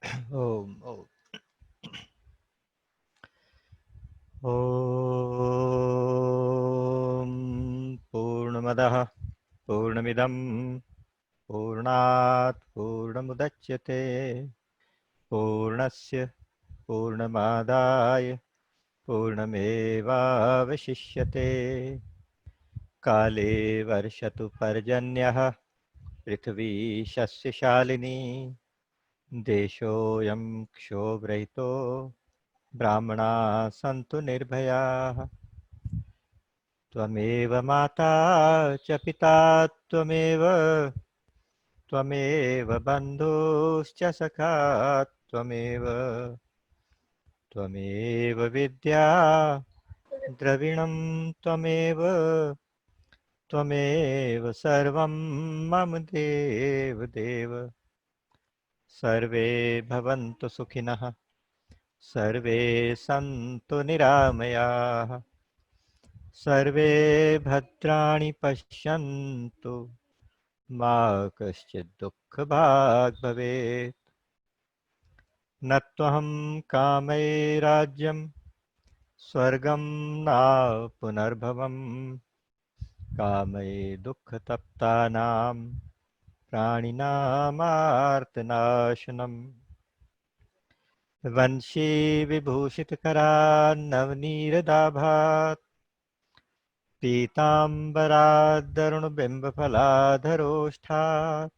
ओम ओम ओम पूर्णमदः पूर्णमिदं पूर्णात् पूर्णमुदच्यते पूर्णस्य पूर्णमादाय पूर्णमेवावशिष्यते काले वर्षतु पर्जन्यः पृथ्वी शस्यशालिनी देशोऽयं क्षोभरहितो ब्राह्मणाः सन्तु निर्भयाः त्वमेव माता च पिता त्वमेव त्वमेव बन्धुश्च सखा त्वमेव त्वमेव विद्या द्रविणं त्वमेव त्वमेव सर्वं मम देव देव सर्वे भवन्तु सुखिनः सर्वे सन्तु निरामयाः सर्वे भद्राणि पश्यन्तु मा कश्चित् दुःखभाग् भवेत् न त्वहं कामये राज्यं स्वर्गं न पुनर्भवम् कामये दुःखतप्तानां प्राणिनामार्तनाशनम् वंशी विभूषितकरान्नवनीरदाभात् पीताम्बरादरुणबिम्बफलाधरोष्ठात्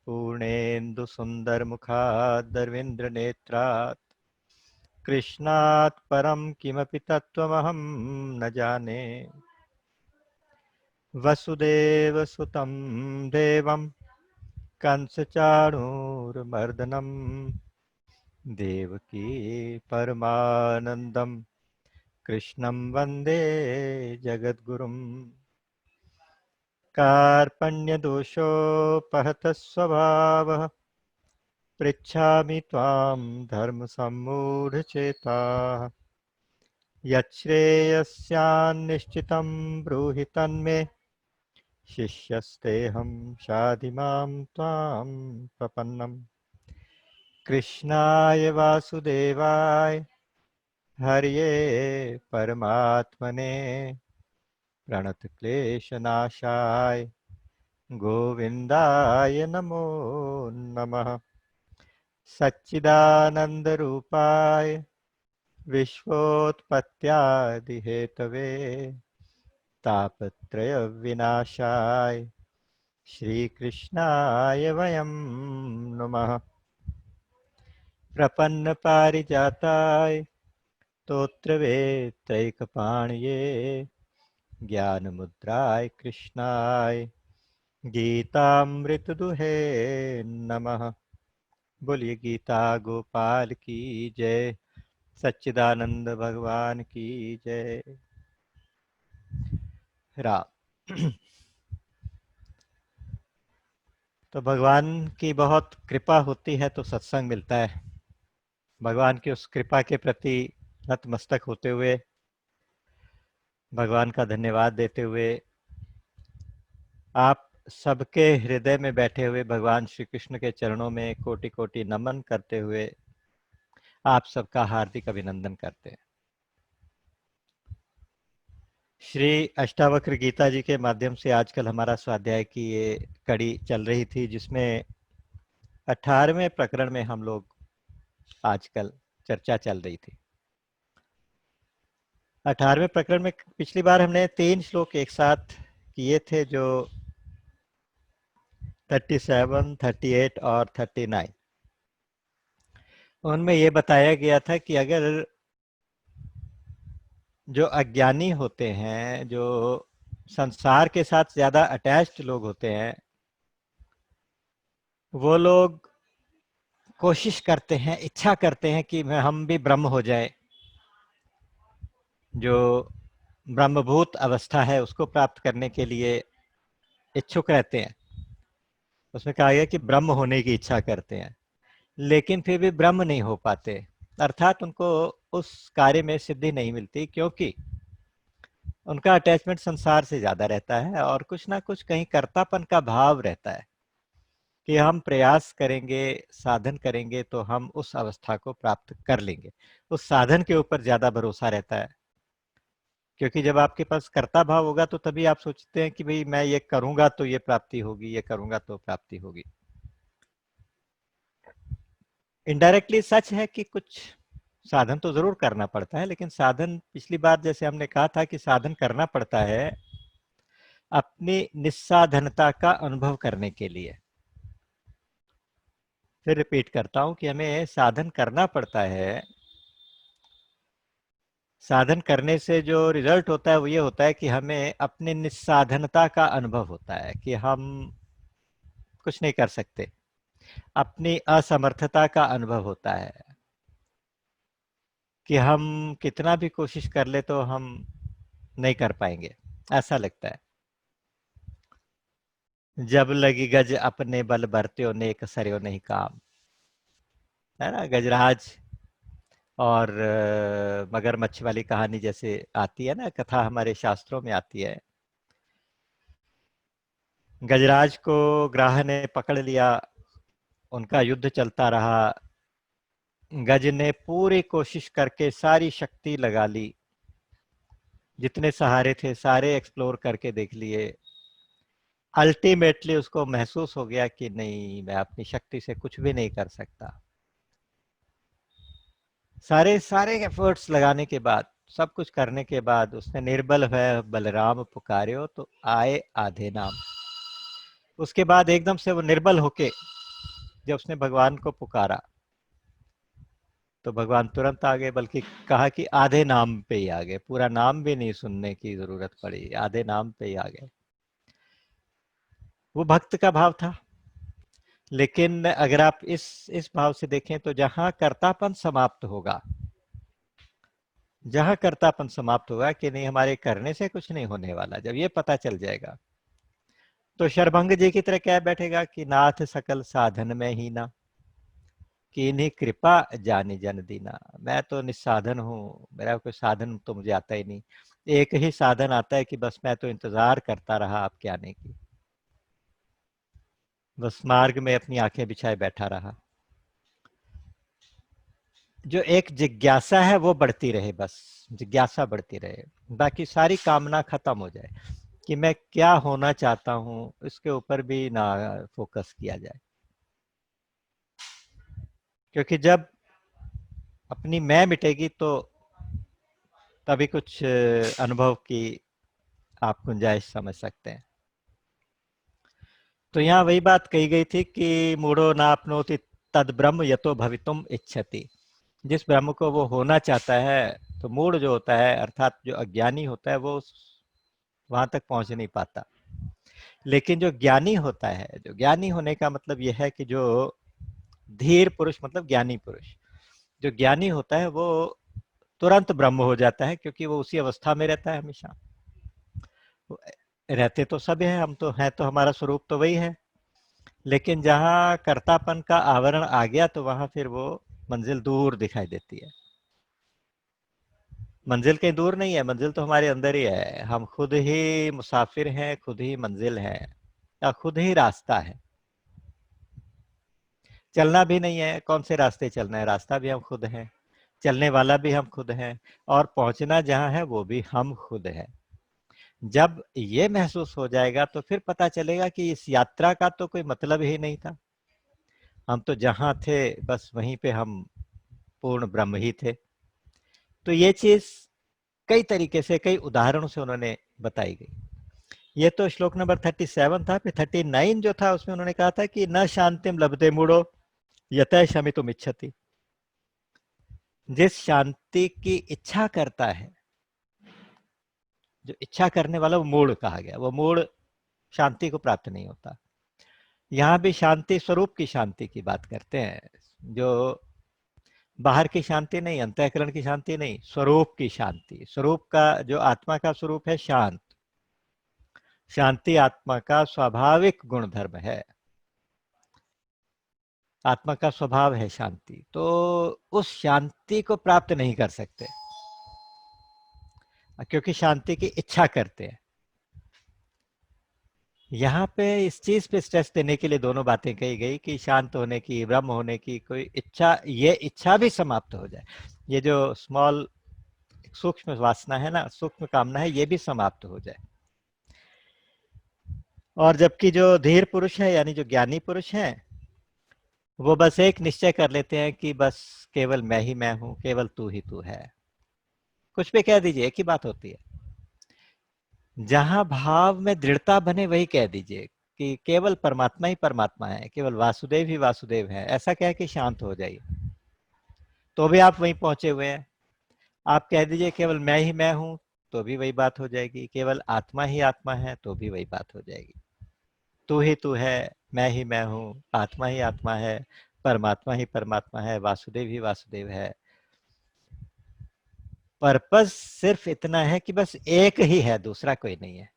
पूर्णेन्दुसुन्दरमुखाद्दर्वेन्द्रनेत्रात् कृष्णात् परं किमपि तत्त्वमहं न जाने वसुदेवसुतं देवं कंसचाणूरमर्दनं देवकी परमानन्दं कृष्णं वन्दे जगद्गुरुम् कार्पण्यदोषोपहतः स्वभावः पृच्छामि त्वां धर्मसम्मूढचेताः यच्छ्रेयस्यान्निश्चितं ब्रूहि तन्मे शिष्यस्तेऽहं शाधि मां त्वां प्रपन्नम् कृष्णाय वासुदेवाय हरये परमात्मने प्रणतक्लेशनाशाय गोविन्दाय नमो नमः सच्चिदानन्दरूपाय विश्वोत्पत्त्यादिहेतवे तापत्रयविनाशाय श्रीकृष्णाय वयं नुमः प्रपन्नपारिजाताय स्तोत्रवेत्रैकपाणये ज्ञानमुद्राय कृष्णाय गीतामृतदुहे नमः। बोलिए गीता गोपाल की जय, सच्चिदानंद भगवान की जय। राम। तो भगवान की बहुत कृपा होती है तो सत्संग मिलता है। भगवान की उस कृपा के प्रति नतमस्तक होते हुए, भगवान का धन्यवाद देते हुए, आप सबके हृदय में बैठे हुए भगवान श्री कृष्ण के चरणों में कोटि कोटि नमन करते हुए आप सबका हार्दिक अभिनंदन करते हैं। श्री अष्टावक्र गीता जी के माध्यम से आजकल हमारा स्वाध्याय की ये कड़ी चल रही थी, जिसमें 18वें प्रकरण में हम लोग आजकल चर्चा चल रही थी। 18वें प्रकरण में पिछली बार हमने 3 श्लोक एक साथ किए थे, जो 37, 38 और 39। उनमें ये बताया गया था कि अगर जो अज्ञानी होते हैं, जो संसार के साथ ज़्यादा अटैच्ड लोग होते हैं, वो लोग कोशिश करते हैं, इच्छा करते हैं कि हम भी ब्रह्म हो जाए। जो ब्रह्मभूत अवस्था है उसको प्राप्त करने के लिए इच्छुक रहते हैं। उसमें कहा गया कि ब्रह्म होने की इच्छा करते हैं, लेकिन फिर भी ब्रह्म नहीं हो पाते, अर्थात उनको उस कार्य में सिद्धि नहीं मिलती, क्योंकि उनका अटैचमेंट संसार से ज़्यादा रहता है और कुछ ना कुछ कहीं कर्तापन का भाव रहता है। कि हम प्रयास करेंगे, साधन करेंगे तो हम उस अवस्था को प्राप्त कर लेंगे। उस साधन के ऊपर ज्यादा भरोसा रहता है, क्योंकि जब आपके पास कर्ता भाव होगा तो तभी आप सोचते हैं कि भाई मैं ये करूंगा तो ये प्राप्ति होगी, ये करूंगा तो प्राप्ति होगी। इनडायरेक्टली सच है कि कुछ साधन तो जरूर करना पड़ता है, लेकिन साधन पिछली बार जैसे हमने कहा था कि साधन करना पड़ता है अपनी निस्साधनता का अनुभव करने के लिए। फिर रिपीट करता हूं कि हमें साधन करना पड़ता है। साधन करने से जो रिजल्ट होता है वो ये होता है कि हमें अपनी निस्साधनता का अनुभव होता है कि हम कुछ नहीं कर सकते, अपनी असमर्थता का अनुभव होता है कि हम कितना भी कोशिश कर ले तो हम नहीं कर पाएंगे, ऐसा लगता है। जब लगी गज अपने बल भरत्यो नेक सरयो नहीं काम, है ना। गजराज और मगरमच्छ वाली कहानी जैसे आती है ना, कथा हमारे शास्त्रों में आती है। गजराज को ग्राह ने पकड़ लिया, उनका युद्ध चलता रहा। गज ने पूरी कोशिश करके सारी शक्ति लगा ली, जितने सहारे थे सारे एक्सप्लोर करके देख लिए। अल्टीमेटली उसको महसूस हो गया कि नहीं, मैं अपनी शक्ति से कुछ भी नहीं कर सकता। सारे सारे एफर्ट्स लगाने के बाद, सब कुछ करने के बाद उसने निर्बल है बलराम पुकार्यो तो आए आधे नाम। उसके बाद एकदम से वो निर्बल होके जब उसने भगवान को पुकारा तो भगवान तुरंत आ गए, बल्कि कहा कि आधे नाम पे ही आ गए, पूरा नाम भी नहीं सुनने की जरूरत पड़ी, आधे नाम पे ही आ गए। वो भक्त का भाव था। लेकिन अगर आप इस भाव से देखें तो जहां कर्तापन समाप्त होगा, जहां कर्तापन समाप्त होगा कि नहीं हमारे करने से कुछ नहीं होने वाला, जब ये पता चल जाएगा तो शरभंग जी की तरह कह बैठेगा कि नाथ सकल साधन में ही ना, कि इन्हीं कृपा जानी जन दीना। मैं तो निस्साधन हूँ, मेरा कोई साधन तो मुझे आता ही नहीं। एक ही साधन आता है कि बस मैं तो इंतजार करता रहा आपके आने की, बस मार्ग में अपनी आंखें बिछाए बैठा रहा। जो एक जिज्ञासा है वो बढ़ती रहे, बस जिज्ञासा बढ़ती रहे, बाकी सारी कामना खत्म हो जाए कि मैं क्या होना चाहता हूँ, इसके ऊपर भी ना फोकस किया जाए। क्योंकि जब अपनी मैं मिटेगी तो तभी कुछ अनुभव की आप गुंजाइश समझ सकते हैं। तो यहाँ वही बात कही गई थी कि मूढ़ो नाप्नोति तद ब्रह्म यतो भवितुम इच्छति। जिस ब्रह्म को वो होना चाहता है, तो मूढ़ जो होता है अर्थात जो अज्ञानी होता है वो वहां तक पहुंच नहीं पाता। लेकिन जो ज्ञानी होता है, जो ज्ञानी होने का मतलब यह है कि जो धीर पुरुष मतलब ज्ञानी पुरुष, जो ज्ञानी होता है वो तुरंत ब्रह्म हो जाता है, क्योंकि वो उसी अवस्था में रहता है हमेशा। रहते तो सब हैं, हम तो हैं, तो हमारा स्वरूप तो वही है। लेकिन जहाँ कर्तापन का आवरण आ गया तो वहां फिर वो मंजिल दूर दिखाई देती है। मंजिल कहीं दूर नहीं है, मंजिल तो हमारे अंदर ही है। हम खुद ही मुसाफिर हैं, खुद ही मंजिल है, या खुद ही रास्ता है। चलना भी नहीं है, कौन से रास्ते चलना है, रास्ता भी हम खुद हैं, चलने वाला भी हम खुद हैं, और पहुंचना जहां है वो भी हम खुद हैं। जब ये महसूस हो जाएगा तो फिर पता चलेगा कि इस यात्रा का तो कोई मतलब ही नहीं था। हम तो जहां थे बस वहीं पे हम पूर्ण ब्रह्म ही थे। तो ये चीज कई तरीके से, कई उदाहरणों से उन्होंने बताई गई। ये तो श्लोक नंबर 37 था। फिर 39 जो था उसमें उन्होंने कहा था कि न शांतिम लभते मूढ़ो यतः शमितुम इच्छति। जिस शांति की इच्छा करता है, जो इच्छा करने वाला वो मूढ़ कहा गया, वो मूढ़ शांति को प्राप्त नहीं होता। यहाँ भी शांति स्वरूप की शांति की बात करते हैं, जो बाहर की शांति नहीं, अंतःकरण की शांति नहीं, स्वरूप की शांति। स्वरूप का जो आत्मा का स्वरूप है शांत, शांति आत्मा का स्वाभाविक गुणधर्म है, आत्मा का स्वभाव है शांति। तो उस शांति को प्राप्त नहीं कर सकते, क्योंकि शांति की इच्छा करते हैं। यहाँ पे इस चीज पे स्ट्रेस देने के लिए दोनों बातें कही गई कि शांत होने की, ब्रह्म होने की कोई इच्छा, ये इच्छा भी समाप्त हो जाए। ये जो स्मॉल सूक्ष्म वासना है ना, सूक्ष्म कामना है, ये भी समाप्त हो जाए। और जबकि जो धीर पुरुष है यानी जो ज्ञानी पुरुष है, वो बस एक निश्चय कर लेते हैं कि बस केवल मैं ही मैं हूं, केवल तू ही तू है। कुछ भी कह दीजिए, एक ही बात होती है। जहां भाव में दृढ़ता बने वही कह दीजिए कि केवल परमात्मा ही परमात्मा है, केवल वासुदेव ही वासुदेव है, ऐसा कह के शांत हो जाइए, तो भी आप वहीं पहुंचे हुए हैं। आप कह दीजिए केवल मैं ही मैं हूं, तो भी वही बात हो जाएगी। केवल आत्मा ही आत्मा है, तो भी वही बात हो जाएगी। तू ही तू है, मैं ही मैं हूं, आत्मा ही आत्मा है, परमात्मा ही परमात्मा है, वासुदेव ही वासुदेव है। पर्पस सिर्फ इतना है कि बस एक ही है, दूसरा कोई नहीं है।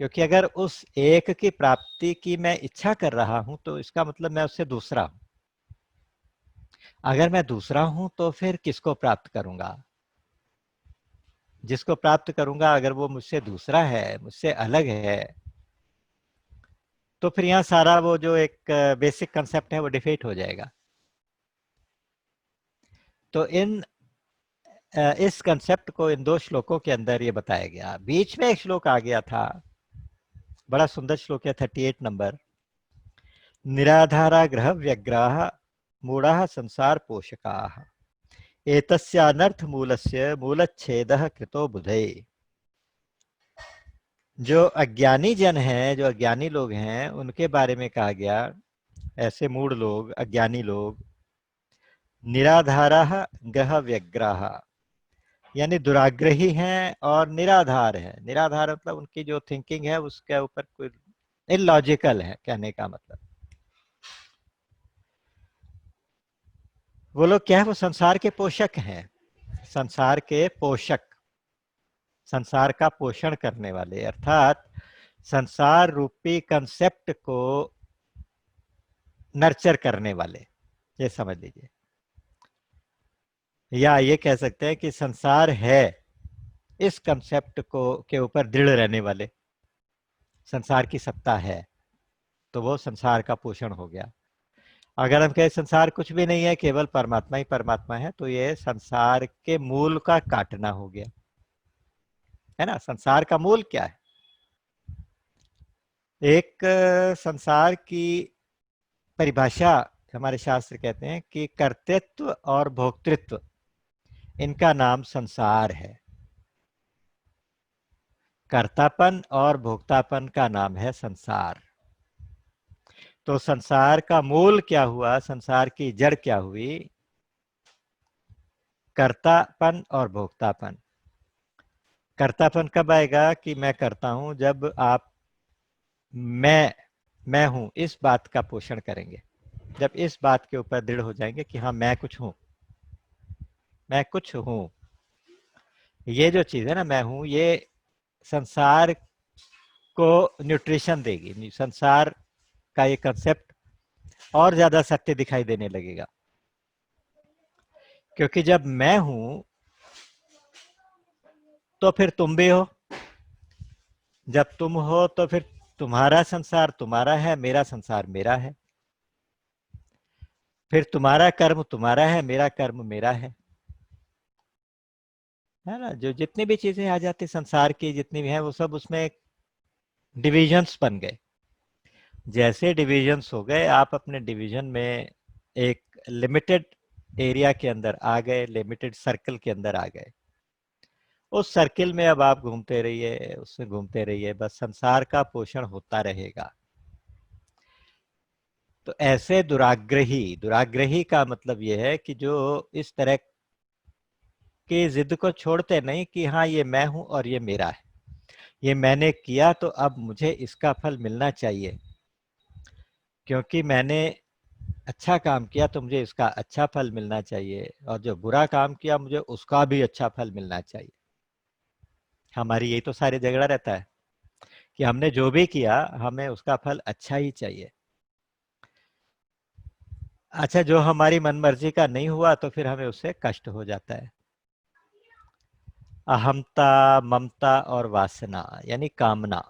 क्योंकि अगर उस एक की प्राप्ति की मैं इच्छा कर रहा हूं, तो इसका मतलब मैं उससे दूसरा हूं। अगर मैं दूसरा हूं तो फिर किसको प्राप्त करूंगा? जिसको प्राप्त करूंगा अगर वो मुझसे दूसरा है, मुझसे अलग है, तो फिर यहाँ सारा वो जो एक बेसिक कंसेप्ट है वो डिफीट हो जाएगा। तो इस कंसेप्ट को इन दो श्लोकों के अंदर ये बताया गया। बीच में एक श्लोक आ गया था, बड़ा सुंदर श्लोक है, 38 नंबर। निराधारा ग्रह व्यग्राह मूढ़ा संसार पोषकाः एतस्यानर्थ मूलस्य मूलच्छेदः कृतो बुधे। जो अज्ञानी जन हैं, जो अज्ञानी लोग हैं, उनके बारे में कहा गया, ऐसे मूढ़ लोग, अज्ञानी लोग, निराधारा ग्रह व्यग्राह, यानी दुराग्रही हैं और निराधार है। निराधार मतलब उनकी जो थिंकिंग है उसके ऊपर कोई इलॉजिकल है, कहने का मतलब। वो लोग क्या है, वो संसार के पोषक हैं, संसार के पोषक, संसार का पोषण करने वाले, अर्थात संसार रूपी कंसेप्ट को नर्चर करने वाले, ये समझ लीजिए। या ये कह सकते हैं कि संसार है, इस कंसेप्ट को के ऊपर दृढ़ रहने वाले, संसार की सत्ता है, तो वो संसार का पोषण हो गया। अगर हम कहें संसार कुछ भी नहीं है, केवल परमात्मा ही परमात्मा है, तो ये संसार के मूल का काटना हो गया, है ना। संसार का मूल क्या है? एक संसार की परिभाषा हमारे शास्त्र कहते हैं कि कर्तृत्व और भोक्तृत्व, इनका नाम संसार है। कर्तापन और भोक्तापन का नाम है संसार। तो संसार का मूल क्या हुआ, संसार की जड़ क्या हुई? कर्तापन और भोक्तापन। कर्तापन कब आएगा कि मैं करता हूं? जब आप मैं हूं इस बात का पोषण करेंगे, जब इस बात के ऊपर दृढ़ हो जाएंगे कि हाँ मैं कुछ हूं, मैं कुछ हूं। ये जो चीज है ना, मैं हूं, ये संसार को न्यूट्रिशन देगी, संसार का ये कंसेप्ट और ज्यादा सत्य दिखाई देने लगेगा। क्योंकि जब मैं हूं तो फिर तुम भी हो, जब तुम हो तो फिर तुम्हारा संसार तुम्हारा है, मेरा संसार मेरा है, फिर तुम्हारा कर्म तुम्हारा है, मेरा कर्म मेरा है ना। जो जितनी भी चीजें आ जाती संसार की, जितनी भी हैं, वो सब उसमें डिविजन्स बन गए। जैसे डिविजन्स हो गए, आप अपने डिवीजन में एक लिमिटेड एरिया के अंदर आ गए, लिमिटेड सर्कल के अंदर आ गए। उस सर्किल में अब आप घूमते रहिए, उसमें घूमते रहिए, बस संसार का पोषण होता रहेगा। तो ऐसे दुराग्रही, दुराग्रही का मतलब यह है कि जो इस तरह की जिद को छोड़ते नहीं कि हाँ ये मैं हूं और ये मेरा है, ये मैंने किया तो अब मुझे इसका फल मिलना चाहिए, क्योंकि मैंने अच्छा काम किया तो मुझे इसका अच्छा फल मिलना चाहिए, और जो बुरा काम किया मुझे उसका भी अच्छा फल मिलना चाहिए। हमारी यही तो सारी झगड़ा रहता है कि हमने जो भी किया हमें उसका फल अच्छा ही चाहिए। अच्छा, जो हमारी मनमर्जी का नहीं हुआ तो फिर हमें उससे कष्ट हो जाता है। अहमता, ममता और वासना यानी कामना,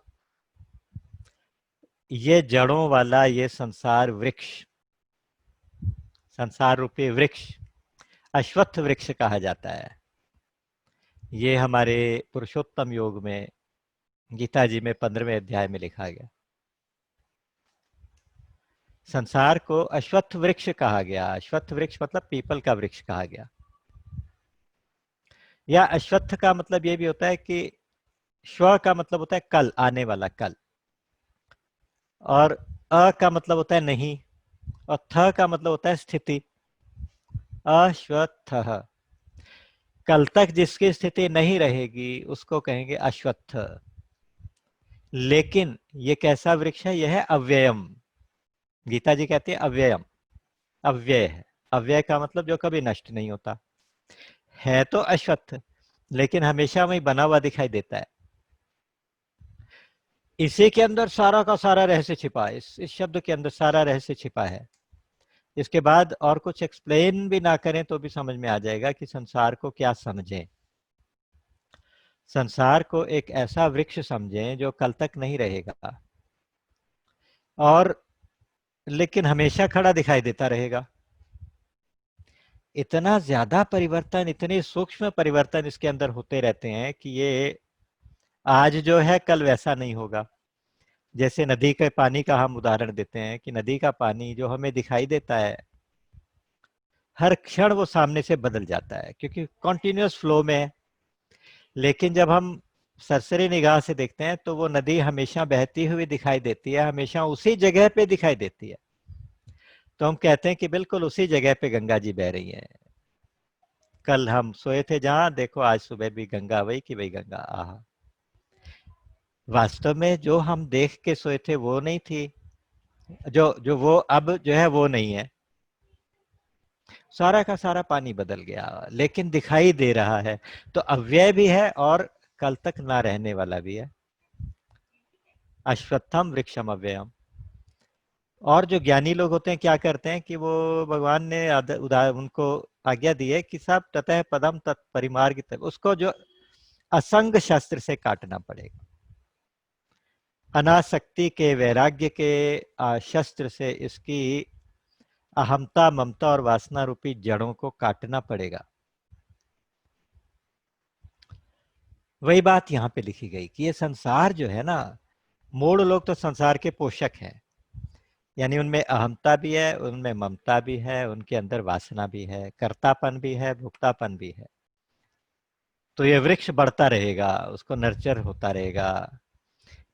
ये जड़ों वाला ये संसार वृक्ष, संसार रूपी वृक्ष अश्वत्थ वृक्ष कहा जाता है। ये हमारे पुरुषोत्तम योग में गीता जी में 15वें अध्याय में लिखा गया। संसार को अश्वत्थ वृक्ष कहा गया। अश्वत्थ वृक्ष मतलब पीपल का वृक्ष कहा गया। या अश्वत्थ का मतलब ये भी होता है कि श्व का मतलब होता है कल, आने वाला कल, और अ का मतलब होता है नहीं, और थ का मतलब होता है स्थिति। अश्वत्थ, कल तक जिसकी स्थिति नहीं रहेगी उसको कहेंगे अश्वत्थ। लेकिन ये कैसा वृक्ष है? यह है अव्ययम। गीता जी कहती है अव्ययम, अव्यय है। अव्यय का मतलब जो कभी नष्ट नहीं होता है। तो अश्वत्थ, लेकिन हमेशा वही बना हुआ दिखाई देता है। इसी के अंदर सारा का सारा रहस्य छिपा है। इस शब्द के अंदर सारा रहस्य छिपा है। इसके बाद और कुछ एक्सप्लेन भी ना करें तो भी समझ में आ जाएगा कि संसार को क्या समझें। संसार को एक ऐसा वृक्ष समझें जो कल तक नहीं रहेगा, और लेकिन हमेशा खड़ा दिखाई देता रहेगा। इतना ज्यादा परिवर्तन, इतने सूक्ष्म परिवर्तन इसके अंदर होते रहते हैं कि ये आज जो है कल वैसा नहीं होगा। जैसे नदी के पानी का हम उदाहरण देते हैं कि नदी का पानी जो हमें दिखाई देता है, हर क्षण वो सामने से बदल जाता है क्योंकि कॉन्टिन्यूअस फ्लो में है। लेकिन जब हम सरसरी निगाह से देखते हैं तो वो नदी हमेशा बहती हुई दिखाई देती है, हमेशा उसी जगह पे दिखाई देती है। तो हम कहते हैं कि बिल्कुल उसी जगह पे गंगा जी बह रही हैं। कल हम सोए थे जहां, देखो आज सुबह भी गंगा वही की वही गंगा। आहा, वास्तव में जो हम देख के सोए थे वो नहीं थी, जो जो वो अब जो है वो नहीं है। सारा का सारा पानी बदल गया, लेकिन दिखाई दे रहा है। तो अव्यय भी है और कल तक ना रहने वाला भी है। अश्वत्थम वृक्षम अव्ययम। और जो ज्ञानी लोग होते हैं क्या करते हैं कि वो भगवान ने उनको आज्ञा दी है कि सब ततः पदम तत्परिमार्ग, उसको जो असंग शस्त्र से काटना पड़ेगा। अनासक्ति के, वैराग्य के शस्त्र से इसकी अहमता, ममता और वासना रूपी जड़ों को काटना पड़ेगा। वही बात यहाँ पे लिखी गई कि ये संसार जो है ना, मूढ़ लोग तो संसार के पोषक हैं, यानी उनमें अहमता भी है, उनमें ममता भी है, उनके अंदर वासना भी है, कर्तापन भी है, भुक्तापन भी है। तो ये वृक्ष बढ़ता रहेगा, उसको नर्चर होता रहेगा।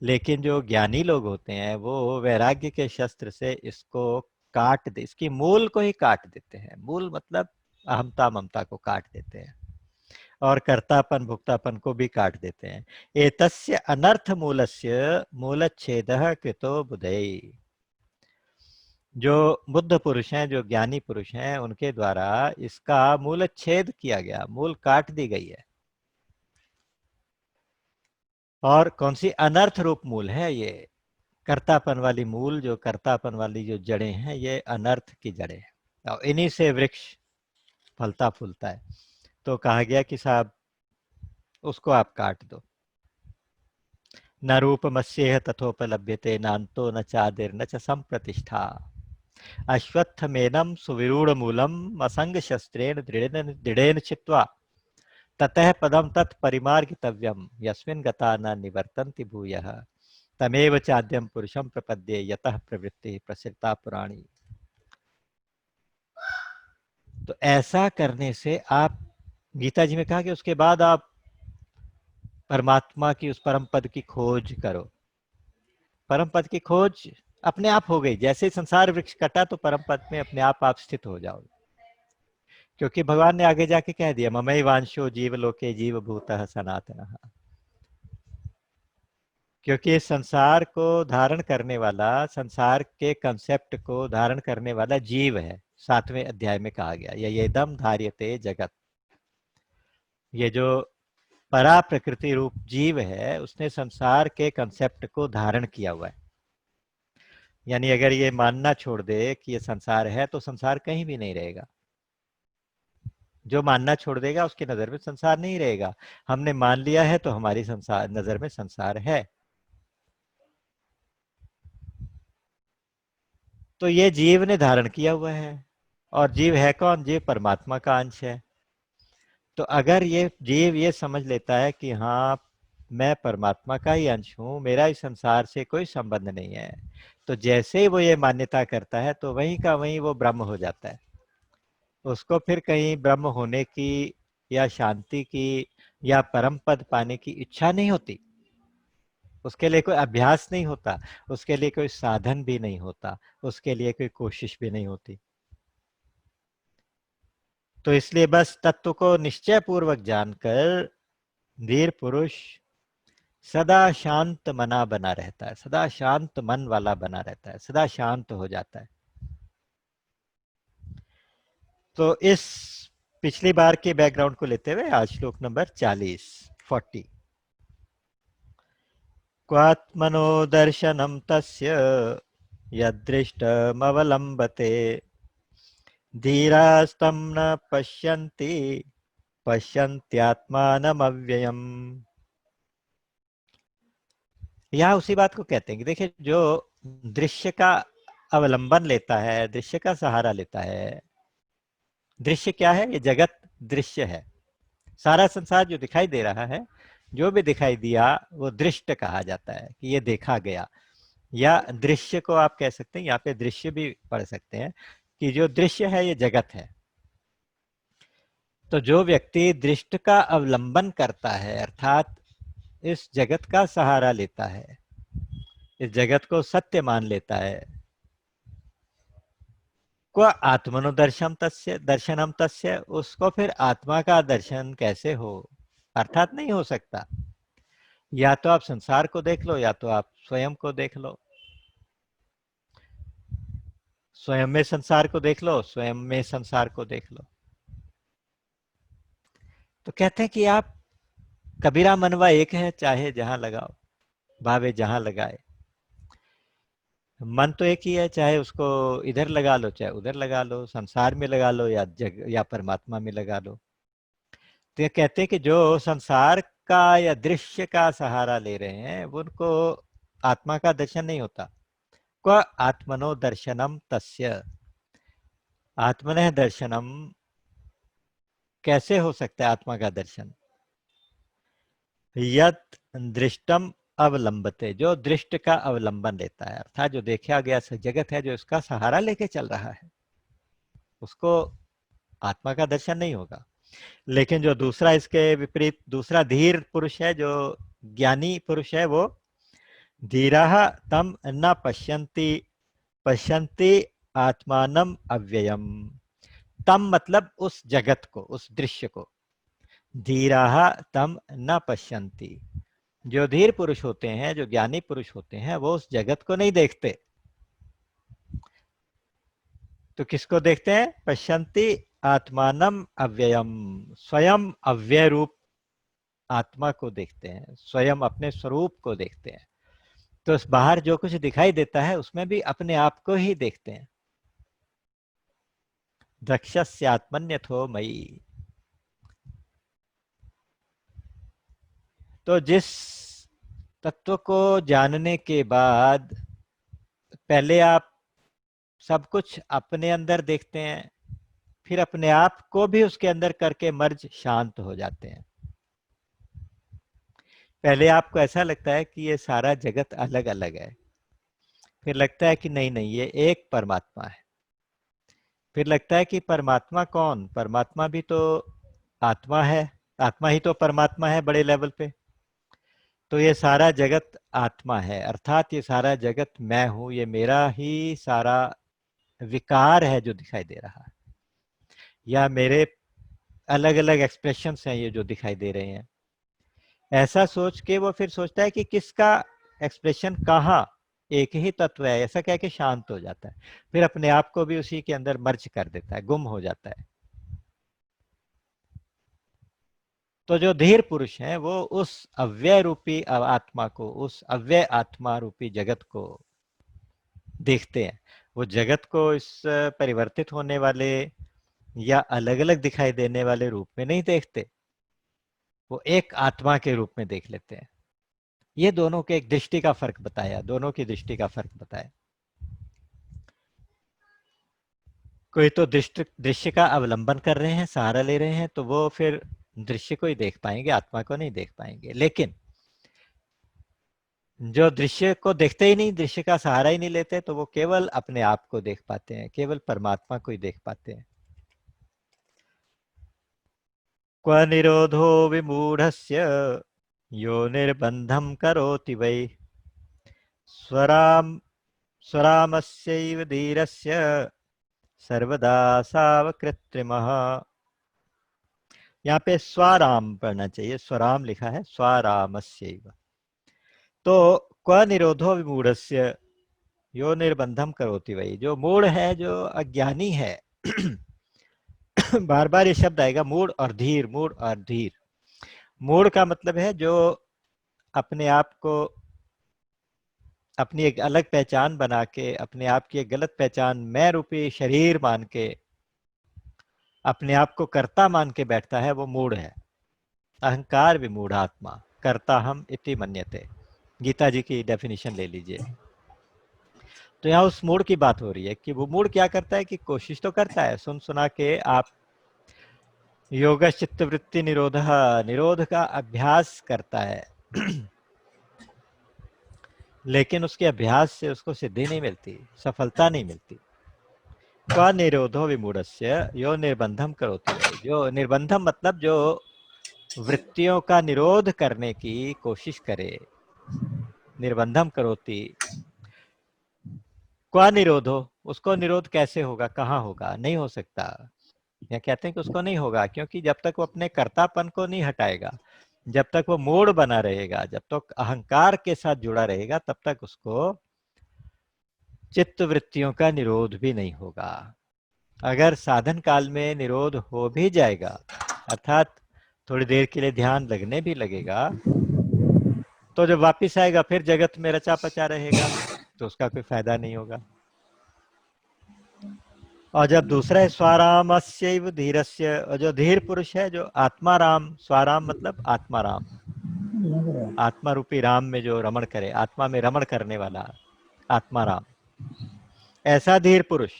लेकिन जो ज्ञानी लोग होते हैं वो वैराग्य के शस्त्र से इसको काट दे, इसकी मूल को ही काट देते हैं। मूल मतलब अहमता ममता को काट देते हैं, और कर्तापन भुक्तापन को भी काट देते हैं। एतस्य अनर्थ मूलस्य मूलच्छेदः कृतो बुधै। जो बुद्ध पुरुष हैं, जो ज्ञानी पुरुष हैं, उनके द्वारा इसका मूलच्छेद किया गया, मूल काट दी गई है। और कौन सी? अनर्थ रूप मूल है ये। कर्तापन वाली मूल, जो कर्तापन वाली जो जड़ें हैं, ये अनर्थ की जड़ें हैं, और इन्हीं से वृक्ष फलता फूलता है। तो कहा गया कि साहब उसको आप काट दो। न रूपमस्येह तथोपलभ्यते नान्तो न चादिर्न च संप्रतिष्ठा। अश्वत्थमेनं सुविरूढ़ मूलम असंग शस्त्रेण दृढ़ेन दृढ़ेन चित्वा ततः पदम तत्परिमार्गितव्यम यस्मिन् गता न निवर्तन्ति भूयः तमेव चाद्यम पुरुषम प्रपद्ये यतः प्रवृत्ति प्रसृता पुराणी। तो ऐसा करने से आप, गीता जी में कहा कि उसके बाद आप परमात्मा की उस परम पद की खोज करो। परम पद की खोज अपने आप हो गई। जैसे संसार वृक्ष कटा तो परम पद में अपने आप स्थित हो जाओगे, क्योंकि भगवान ने आगे जाके कह दिया ममई वांशो जीव लोके जीव भूतः सनातनः। क्योंकि इस संसार को धारण करने वाला, संसार के कंसेप्ट को धारण करने वाला जीव है। 7वें अध्याय में कहा गया ये दम धार्यते जगत। ये जो परा प्रकृति रूप जीव है, उसने संसार के कंसेप्ट को धारण किया हुआ है। यानी अगर ये मानना छोड़ दे कि ये संसार है तो संसार कहीं भी नहीं रहेगा। जो मानना छोड़ देगा उसकी नजर में संसार नहीं रहेगा। हमने मान लिया है तो हमारी संसार नजर में संसार है। तो ये जीव ने धारण किया हुआ है, और जीव है कौन? जीव परमात्मा का अंश है। तो अगर ये जीव ये समझ लेता है कि हाँ, मैं परमात्मा का ही अंश हूँ, मेरा इस संसार से कोई संबंध नहीं है, तो जैसे ही वो ये मान्यता करता है तो वहीं का वहीं वो ब्रह्म हो जाता है। उसको फिर कहीं ब्रह्म होने की या शांति की या परम पद पाने की इच्छा नहीं होती। उसके लिए कोई अभ्यास नहीं होता, उसके लिए कोई साधन भी नहीं होता, उसके लिए कोई कोशिश भी नहीं होती। तो इसलिए बस तत्व को निश्चय पूर्वक जानकर धीर पुरुष सदा शांत मना बना रहता है, सदा शांत मन वाला बना रहता है, सदा शांत हो जाता है। तो इस पिछली बार के बैकग्राउंड को लेते हुए आज श्लोक नंबर 40 क्वात्मनो दर्शनम तस्य यदृष्टमवलंबते धीरास्तं न पश्यन्ति पश्यन्त्यात्मानमव्ययम्। यहाँ उसी बात को कहते हैं कि देखिए, जो दृश्य का अवलंबन लेता है, दृश्य का सहारा लेता है। दृश्य क्या है? ये जगत दृश्य है। सारा संसार जो दिखाई दे रहा है, जो भी दिखाई दिया वो दृष्ट कहा जाता है, कि ये देखा गया। या दृश्य को आप कह सकते हैं, यहाँ पे दृश्य भी पढ़ सकते हैं, कि जो दृश्य है ये जगत है। तो जो व्यक्ति दृष्ट का अवलंबन करता है, अर्थात इस जगत का सहारा लेता है, इस जगत को सत्य मान लेता है, को आत्मनो दर्शनम तस्य, उसको फिर आत्मा का दर्शन कैसे हो? अर्थात नहीं हो सकता। या तो आप संसार को देख लो, या तो आप स्वयं को देख लो। स्वयं में संसार को देख लो, स्वयं में संसार को देख लो। तो कहते हैं कि आप कबीरा मनवा एक है, चाहे जहां लगाओ, भावे जहां लगाए। मन तो एक ही है, चाहे उसको इधर लगा लो, चाहे उधर लगा लो, संसार में लगा लो या जग या परमात्मा में लगा लो। तो ये कहते हैं कि जो संसार का या दृश्य का सहारा ले रहे हैं, उनको आत्मा का दर्शन नहीं होता। को आत्मनो दर्शनम तस्य, आत्मनः दर्शनम, कैसे हो सकता है आत्मा का दर्शन? यत दृष्टम अवलंबते, जो दृष्ट का अवलंबन लेता है, अर्थात जो देखा गया जगत है, जो इसका सहारा लेके चल रहा है, उसको आत्मा का दर्शन नहीं होगा। लेकिन जो दूसरा, इसके विपरीत दूसरा धीर पुरुष है, जो ज्ञानी पुरुष है, वो धीराः तम न पश्यन्ति पश्यन्ति आत्मानम अव्ययम। तम मतलब उस जगत को, उस दृश्य को। धीराः तम न पश्यन्ति, जो धीर पुरुष होते हैं, जो ज्ञानी पुरुष होते हैं, वो उस जगत को नहीं देखते। तो किसको देखते हैं? पश्यन्ति आत्मानम अव्ययम, स्वयं अव्यय रूप आत्मा को देखते हैं, स्वयं अपने स्वरूप को देखते हैं। तो उस बाहर जो कुछ दिखाई देता है, उसमें भी अपने आप को ही देखते हैं। द्रक्ष्यस्यात्मन्यथो मयि। तो जिस तत्व को जानने के बाद पहले आप सब कुछ अपने अंदर देखते हैं, फिर अपने आप को भी उसके अंदर करके मर्ज शांत हो जाते हैं। पहले आपको ऐसा लगता है कि ये सारा जगत अलग अलग है, फिर लगता है कि नहीं नहीं, ये एक परमात्मा है। फिर लगता है कि परमात्मा कौन? परमात्मा भी तो आत्मा है, आत्मा ही तो परमात्मा है बड़े लेवल पे। तो ये सारा जगत आत्मा है, अर्थात ये सारा जगत मैं हूं, ये मेरा ही सारा विकार है जो दिखाई दे रहा है, या मेरे अलग अलग एक्सप्रेशंस हैं ये जो दिखाई दे रहे हैं। ऐसा सोच के वो फिर सोचता है कि किसका एक्सप्रेशन कहाँ, एक ही तत्व है, ऐसा कह के शांत हो जाता है। फिर अपने आप को भी उसी के अंदर मर्ज कर देता है, गुम हो जाता है। तो जो धीर पुरुष हैं, वो उस अव्यय रूपी आत्मा को, उस अव्यय आत्मा रूपी जगत को देखते हैं। वो जगत को इस परिवर्तित होने वाले या अलग अलग दिखाई देने वाले रूप में नहीं देखते, वो एक आत्मा के रूप में देख लेते हैं। ये दोनों के एक दृष्टि का फर्क बताया, दोनों की दृष्टि का फर्क बताया। कोई तो दृष्टि दृश्य का अवलंबन कर रहे हैं, सहारा ले रहे हैं, तो वो फिर दृश्य को ही देख पाएंगे, आत्मा को नहीं देख पाएंगे। लेकिन जो दृश्य को देखते ही नहीं, दृश्य का सहारा ही नहीं लेते, तो वो केवल अपने आप को देख पाते हैं, केवल परमात्मा को ही देख पाते हैं। क्व निरोधो विमूढ़स्य यो निर्बंधम करोति वै स्वराम स्वरामस्यैव धीरस्य सर्वदा सावकृत्रिमः। यहाँ पे स्वाराम पढ़ना चाहिए, स्वराम लिखा है, स्वारामस्यैव। तो क्व निरोधो विमूढ़स्य यो निर्बंधम करोति वही, जो मूढ़ है, जो अज्ञानी है बार बार ये शब्द आएगा, मूढ़ और धीर, मूढ़ और धीर। मूढ़ का मतलब है जो अपने आप को अपनी एक अलग पहचान बना के, अपने आप की एक गलत पहचान मैं रूपी शरीर मान के अपने आप को कर्ता मान के बैठता है, वो मूढ़ है। अहंकार विमूढ़ आत्मा कर्ता हम इति मन्यते, गीता जी की डेफिनेशन ले लीजिए। तो यहाँ उस मूड की बात हो रही है कि वो मूड क्या करता है कि कोशिश तो करता है, सुन सुना के आप योग चित्तवृत्ति निरोध, निरोध का अभ्यास करता है लेकिन उसके अभ्यास से उसको सिद्धि नहीं मिलती, सफलता नहीं मिलती। क्वा निरोधो विमूढ़स्य यो निर्बंधम करोति, जो निर्बंधम मतलब जो वृत्तियों का निरोध करने की कोशिश करे, निर्बंधम करोति। क्वा निरोधो, उसको निरोध कैसे होगा, कहाँ होगा, नहीं हो सकता। या कहते हैं कि उसको नहीं होगा, क्योंकि जब तक वो अपने कर्तापन को नहीं हटाएगा, जब तक वो मूड बना रहेगा, जब तक अहंकार के साथ जुड़ा रहेगा, तब तक उसको चित्त वृत्तियों का निरोध भी नहीं होगा। अगर साधन काल में निरोध हो भी जाएगा, अर्थात थोड़ी देर के लिए ध्यान लगने भी लगेगा, तो जब वापिस आएगा फिर जगत में रचा पचा रहेगा, तो उसका कोई फायदा नहीं होगा। और जब दूसरा है स्वारामस्यैव धीरस्य, और जो धीर पुरुष है, जो आत्माराम, स्वाराम मतलब आत्माराम, आत्मा रूपी राम में जो रमण करे, आत्मा में रमण करने वाला आत्माराम, ऐसा धीर पुरुष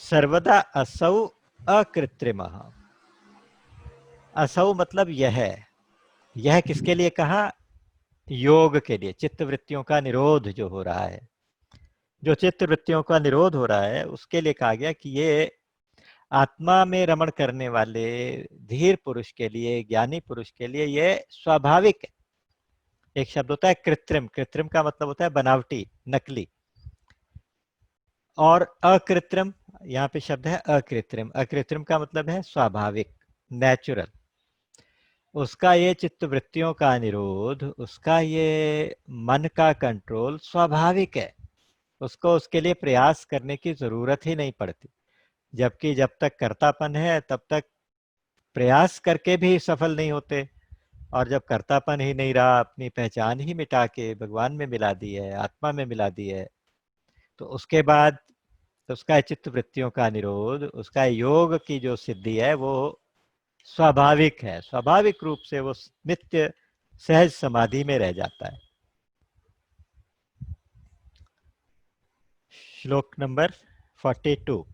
सर्वदा असौ अकृत्रिम। असौ मतलब यह किसके लिए कहा, योग के लिए, चित्त वृत्तियों का निरोध जो हो रहा है, जो चित्त वृत्तियों का निरोध हो रहा है, उसके लिए कहा गया कि ये आत्मा में रमण करने वाले धीर पुरुष के लिए, ज्ञानी पुरुष के लिए ये स्वाभाविक है। एक शब्द होता है कृत्रिम, कृत्रिम का मतलब होता है बनावटी, नकली, और अकृत्रिम, यहाँ पे शब्द है अकृत्रिम, अकृत्रिम का मतलब है स्वाभाविक, नेचुरल। उसका ये चित्त वृत्तियों का निरोध, उसका ये मन का कंट्रोल स्वाभाविक है, उसको उसके लिए प्रयास करने की जरूरत ही नहीं पड़ती। जबकि जब तक कर्तापन है तब तक प्रयास करके भी सफल नहीं होते, और जब कर्तापन ही नहीं रहा, अपनी पहचान ही मिटा के भगवान में मिला दी है, आत्मा में मिला दी है, तो उसके बाद उसका चित्त वृत्तियों का निरोध, उसका योग की जो सिद्धि है वो स्वाभाविक है, स्वाभाविक रूप से वो नित्य सहज समाधि में रह जाता है। श्लोक नंबर 42।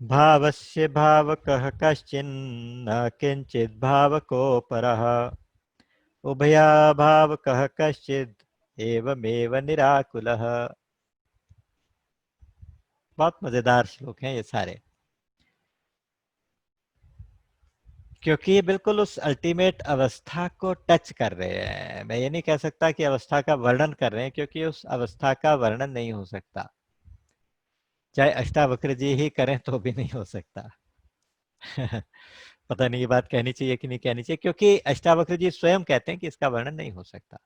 भावस्य भावकः कश्चिन्न किंचित् भावको परः उभयाभावकः कश्चित् एवमेव निराकुलः। बहुत मजेदार श्लोक हैं ये सारे, क्योंकि ये बिल्कुल उस अल्टीमेट अवस्था को टच कर रहे हैं। मैं ये नहीं कह सकता कि अवस्था का वर्णन कर रहे हैं, क्योंकि उस अवस्था का वर्णन नहीं हो सकता, चाहे अष्टावक्र जी ही करें तो भी नहीं हो सकता पता नहीं ये बात कहनी चाहिए कि नहीं कहनी चाहिए, क्योंकि अष्टावक्र जी स्वयं कहते हैं कि इसका वर्णन नहीं हो सकता।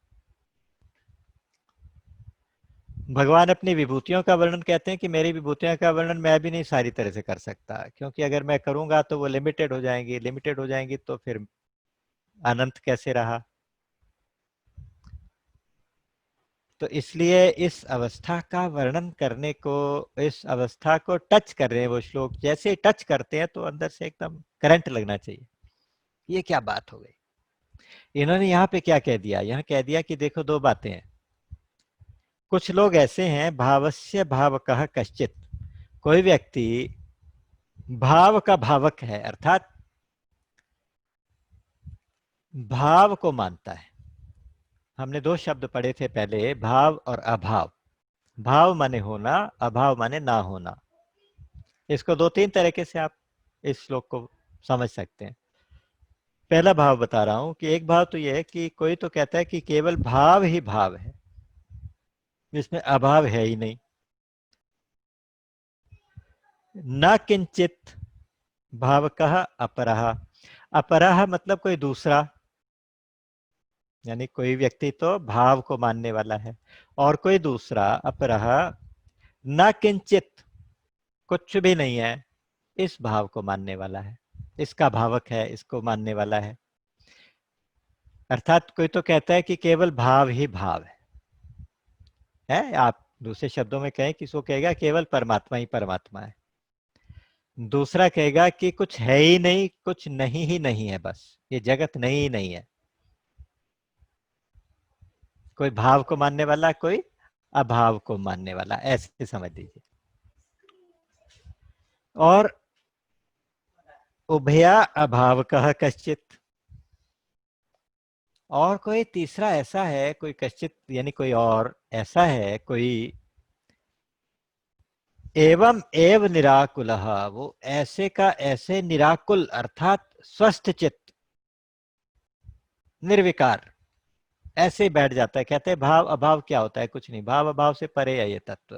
भगवान अपनी विभूतियों का वर्णन कहते हैं कि मेरी विभूतियों का वर्णन मैं भी नहीं सारी तरह से कर सकता, क्योंकि अगर मैं करूंगा तो वो लिमिटेड हो जाएंगी, लिमिटेड हो जाएंगी तो फिर अनंत कैसे रहा। तो इसलिए इस अवस्था का वर्णन करने को, इस अवस्था को टच कर रहे हैं वो श्लोक, जैसे टच करते हैं तो अंदर से एकदम करंट लगना चाहिए। ये क्या बात हो गई। इन्होंने यहाँ पे क्या कह दिया, यहाँ कह दिया कि देखो दो बातें हैं। कुछ लोग ऐसे हैं, भावस्य भावकः कश्चित्, कोई व्यक्ति भाव का भावक है, अर्थात भाव को मानता है। हमने दो शब्द पढ़े थे पहले, भाव और अभाव। भाव माने होना, अभाव माने ना होना। इसको दो तीन तरीके से आप इस श्लोक को समझ सकते हैं। पहला भाव बता रहा हूं कि एक भाव तो यह है कि कोई तो कहता है कि केवल भाव ही भाव है, इसमें अभाव है ही नहीं। न किंचित भावकः अपरः। अपरः मतलब कोई दूसरा, यानी कोई व्यक्ति तो भाव को मानने वाला है, और कोई दूसरा अपरः न किंचित, कुछ भी नहीं है, इस भाव को मानने वाला है, इसका भावक है, इसको मानने वाला है। अर्थात कोई तो कहता है कि केवल भाव ही भाव है। आप दूसरे शब्दों में कहें कि इसको कहेगा केवल परमात्मा ही परमात्मा है। दूसरा कहेगा कि कुछ है ही नहीं, कुछ नहीं ही नहीं है, बस ये जगत नहीं ही नहीं है। कोई भाव को मानने वाला, कोई अभाव को मानने वाला, ऐसे समझ लीजिए। और उभया अभाव कह कश्चित, और कोई तीसरा ऐसा है, कोई कश्चित यानी कोई और ऐसा है, कोई एवं एव निराकुलः, वो ऐसे का ऐसे निराकुल अर्थात स्वस्थ चित्त, निर्विकार, ऐसे बैठ जाता है। कहते हैं भाव अभाव क्या होता है? कुछ नहीं, भाव अभाव से परे है ये तत्व।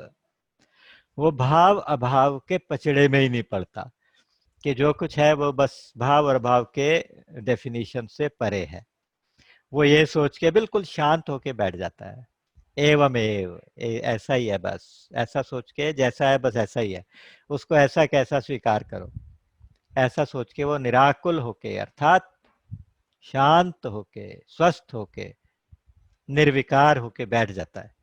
वो भाव अभाव के पचड़े में ही नहीं पड़ता कि जो कुछ है वो बस भाव और भाव के डेफिनेशन से परे है। वो ये सोच के बिल्कुल शांत होके बैठ जाता है, एवं एव, ऐसा ही है बस, ऐसा सोच के जैसा है बस ऐसा ही है, उसको ऐसा कैसा स्वीकार करो, ऐसा सोच के वो निराकुल होके अर्थात शांत होके, स्वस्थ होके, निर्विकार होके बैठ जाता है।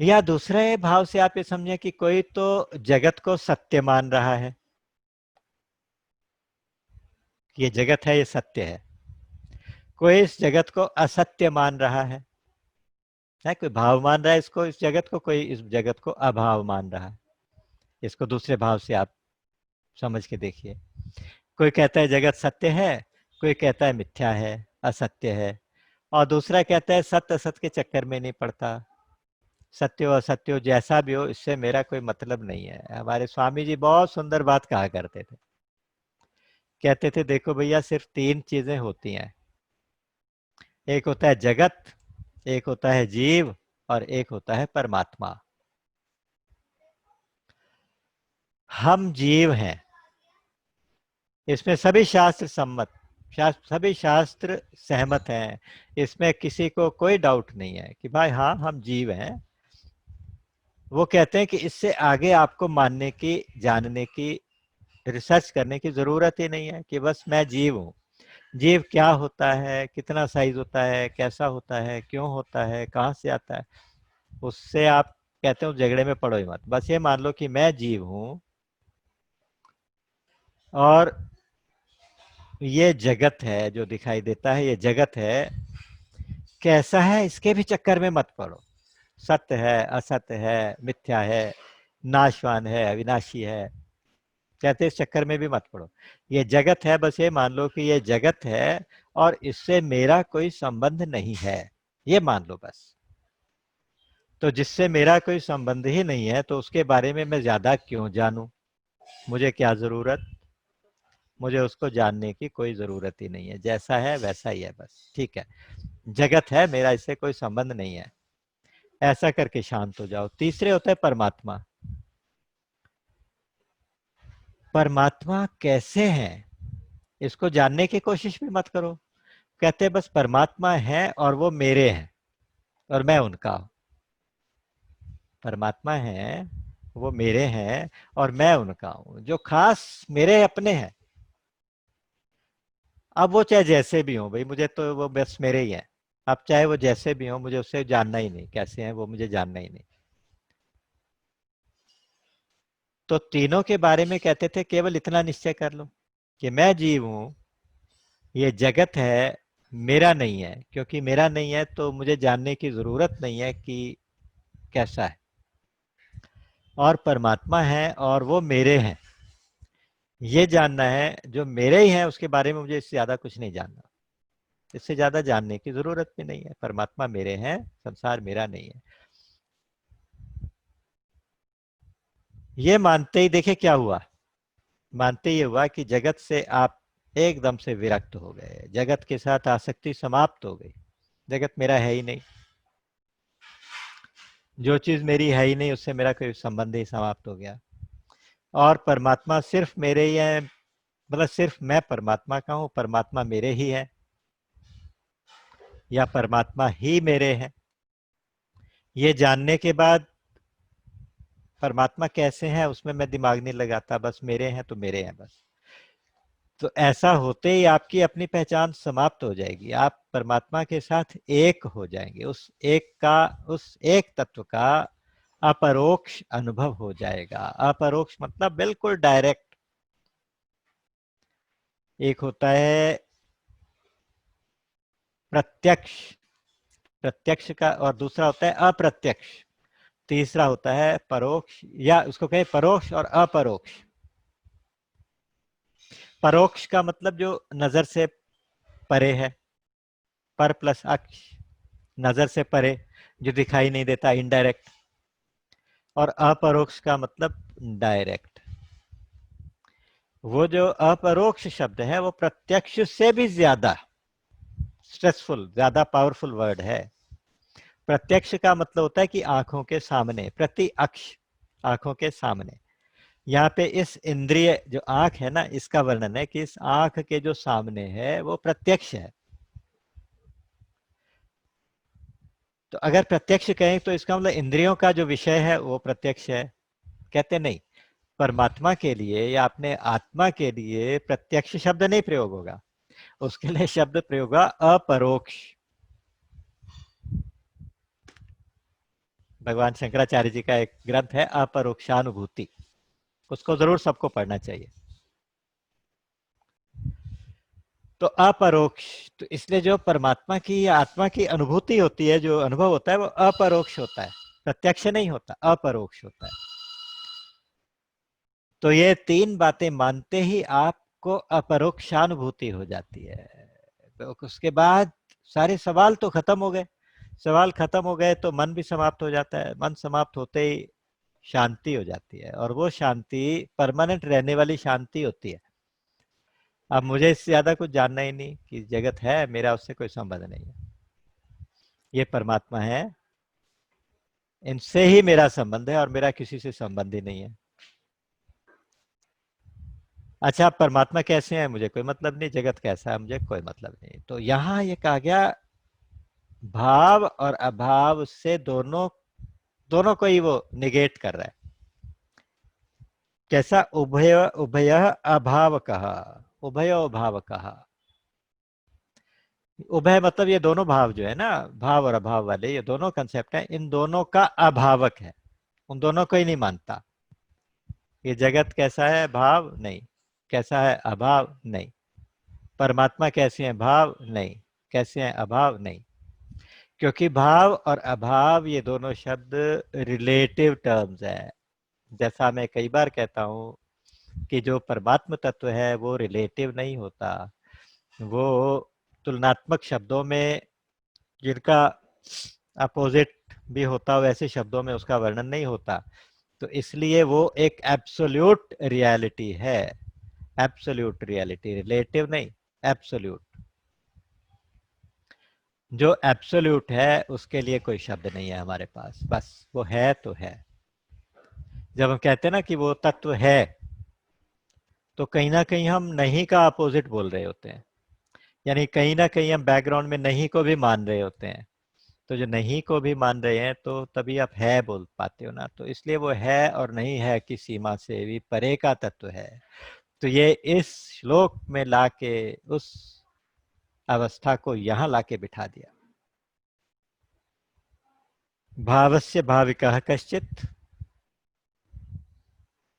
या दूसरे भाव से आप ये समझे कि कोई तो जगत को सत्य मान रहा है, कि ये जगत है, ये सत्य है। कोई इस जगत को असत्य मान रहा है, कोई भाव मान रहा है इसको, इस जगत को, कोई इस जगत को अभाव मान रहा है। इसको दूसरे भाव से आप समझ के देखिए। कोई कहता है जगत सत्य है, कोई कहता है मिथ्या है, असत्य है, और दूसरा कहता है सत्य असत्य के चक्कर में नहीं पड़ता, सत्य हो असत्य हो जैसा भी हो, इससे मेरा कोई मतलब नहीं है। हमारे स्वामी जी बहुत सुंदर बात कहा करते थे, कहते थे देखो भैया सिर्फ तीन चीजें होती हैं, एक होता है जगत, एक होता है जीव, और एक होता है परमात्मा। हम जीव हैं, इसमें सभी शास्त्र सम्मत, सभी शास्त्र सहमत हैं, इसमें किसी को कोई डाउट नहीं है कि भाई हाँ हम जीव हैं। वो कहते हैं कि इससे आगे आपको मानने की, जानने की, रिसर्च करने की जरूरत ही नहीं है, कि बस मैं जीव हूँ। जीव क्या होता है, कितना साइज होता है, कैसा होता है, क्यों होता है, कहाँ से आता है, उससे आप कहते हो झगड़े में पड़ो ही मत, बस ये मान लो कि मैं जीव हूँ और ये जगत है जो दिखाई देता है, ये जगत है, कैसा है इसके भी चक्कर में मत पड़ो। सत्य है, असत्य है, मिथ्या है, नाशवान है, अविनाशी है, कहते इस चक्कर में भी मत पड़ो। ये जगत है, बस ये मान लो कि ये जगत है और इससे मेरा कोई संबंध नहीं है, ये मान लो बस। तो जिससे मेरा कोई संबंध ही नहीं है तो उसके बारे में मैं ज्यादा क्यों जानूं, मुझे क्या जरूरत, मुझे उसको जानने की कोई जरूरत ही नहीं है, जैसा है वैसा ही है बस, ठीक है, जगत है, मेरा इससे कोई संबंध नहीं है, ऐसा करके शांत हो जाओ। तीसरे होता है परमात्मा। परमात्मा कैसे हैं इसको जानने की कोशिश भी मत करो, कहते बस परमात्मा है और वो मेरे हैं और मैं उनका हूं। परमात्मा है, वो मेरे हैं और मैं उनका हूं, जो खास मेरे अपने हैं। अब वो चाहे जैसे भी हो भाई, मुझे तो वो बस मेरे ही हैं। अब चाहे वो जैसे भी हो, मुझे उससे जानना ही नहीं, कैसे हैं वो मुझे जानना ही नहीं। तो तीनों के बारे में कहते थे केवल इतना निश्चय कर लो कि मैं जीव हूं, ये जगत है, मेरा नहीं है, क्योंकि मेरा नहीं है तो मुझे जानने की जरूरत नहीं है कि कैसा है, और परमात्मा है और वो मेरे हैं, ये जानना है। जो मेरे ही हैं उसके बारे में मुझे इससे ज्यादा कुछ नहीं जानना, इससे ज्यादा जानने की जरूरत भी नहीं है। परमात्मा मेरे हैं, संसार मेरा नहीं है। ये मानते ही देखिए क्या हुआ, मानते ये हुआ कि जगत से आप एकदम से विरक्त हो गए, जगत के साथ आसक्ति समाप्त हो गई। जगत मेरा है ही नहीं, जो चीज मेरी है ही नहीं उससे मेरा कोई संबंध ही समाप्त हो गया। और परमात्मा सिर्फ मेरे ही है, मतलब सिर्फ मैं परमात्मा का हूं, परमात्मा मेरे ही है, या परमात्मा ही मेरे हैं। ये जानने के बाद परमात्मा कैसे हैं उसमें मैं दिमाग नहीं लगाता, बस मेरे हैं तो मेरे हैं बस। तो ऐसा होते ही आपकी अपनी पहचान समाप्त हो जाएगी, आप परमात्मा के साथ एक हो जाएंगे, उस एक तत्व का अपरोक्ष अनुभव हो जाएगा। अपरोक्ष मतलब बिल्कुल डायरेक्ट। एक होता है प्रत्यक्ष, प्रत्यक्ष का, और दूसरा होता है अप्रत्यक्ष, तीसरा होता है परोक्ष, या उसको कहे परोक्ष और अपरोक्ष। परोक्ष का मतलब जो नजर से परे है, पर प्लस अक्ष, नजर से परे, जो दिखाई नहीं देता, इनडायरेक्ट। और अपरोक्ष का मतलब डायरेक्ट। वो जो अपरोक्ष शब्द है वो प्रत्यक्ष से भी ज्यादा स्ट्रेसफुल, ज्यादा पावरफुल वर्ड है। प्रत्यक्ष का मतलब होता है कि आंखों के सामने, प्रति अक्ष, आंखों के सामने। यहाँ पे इस इंद्रिय जो आंख है ना, इसका वर्णन है कि इस आंख के जो सामने है वो प्रत्यक्ष है। तो अगर प्रत्यक्ष कहें तो इसका मतलब इंद्रियों का जो विषय है वो प्रत्यक्ष है, कहते नहीं। परमात्मा के लिए या अपने आत्मा के लिए प्रत्यक्ष शब्द नहीं प्रयोग होगा, उसके लिए शब्द प्रयोग होगा अपरोक्ष। भगवान शंकराचार्य जी का एक ग्रंथ है अपरोक्षानुभूति, उसको जरूर सबको पढ़ना चाहिए। तो अपरोक्ष, तो इसलिए जो परमात्मा की या आत्मा की अनुभूति होती है, जो अनुभव होता है वो अपरोक्ष होता है, प्रत्यक्ष नहीं होता, अपरोक्ष होता है। तो ये तीन बातें मानते ही आपको अपरोक्षानुभूति हो जाती है। तो उसके बाद सारे सवाल तो खत्म हो गए। सवाल खत्म हो गए तो मन भी समाप्त हो जाता है, मन समाप्त होते ही शांति हो जाती है, और वो शांति परमानेंट रहने वाली शांति होती है। अब मुझे इससे ज्यादा कुछ जानना ही नहीं कि जगत है, मेरा उससे कोई संबंध नहीं है, ये परमात्मा है, इनसे ही मेरा संबंध है और मेरा किसी से संबंध ही नहीं है। अच्छा, परमात्मा कैसे हैं मुझे कोई मतलब नहीं, जगत कैसा है मुझे कोई मतलब नहीं। तो यहां ये कहा गया भाव और अभाव से दोनों, दोनों को ही वो निगेट कर रहा है। कैसा? उभय उभय अभाव कहा, उभय भाव कहा। उभय मतलब ये दोनों भाव जो है ना, भाव और अभाव वाले ये दोनों कंसेप्ट है, इन दोनों का अभावक है, उन दोनों को ही नहीं मानता। ये जगत कैसा है? भाव नहीं। कैसा है? अभाव नहीं। परमात्मा कैसे हैं? भाव नहीं। कैसे हैं? अभाव नहीं। क्योंकि भाव और अभाव ये दोनों शब्द रिलेटिव टर्म्स है। जैसा मैं कई बार कहता हूं कि जो परमात्म तत्व है वो रिलेटिव नहीं होता, वो तुलनात्मक शब्दों में जिनका अपोजिट भी होता हो वैसे शब्दों में उसका वर्णन नहीं होता। तो इसलिए वो एक एब्सोल्यूट रियलिटी है, एब्सोल्यूट रियलिटी, रिलेटिव नहीं, एब्सोल्यूट। जो एब्सोल्यूट है उसके लिए कोई शब्द नहीं है हमारे पास, बस वो है तो है। जब हम कहते हैं ना कि वो तत्व है, तो कहीं ना कहीं हम नहीं का अपोजिट बोल रहे होते हैं, यानी कहीं ना कहीं हम बैकग्राउंड में नहीं को भी मान रहे होते हैं। तो जो नहीं को भी मान रहे हैं तो तभी आप है बोल पाते हो ना। तो इसलिए वो है और नहीं है की सीमा से भी परे का तत्व है। तो ये इस श्लोक में लाके उस अवस्था को यहां लाके बिठा दिया। भावस्य भाविकः कश्चित्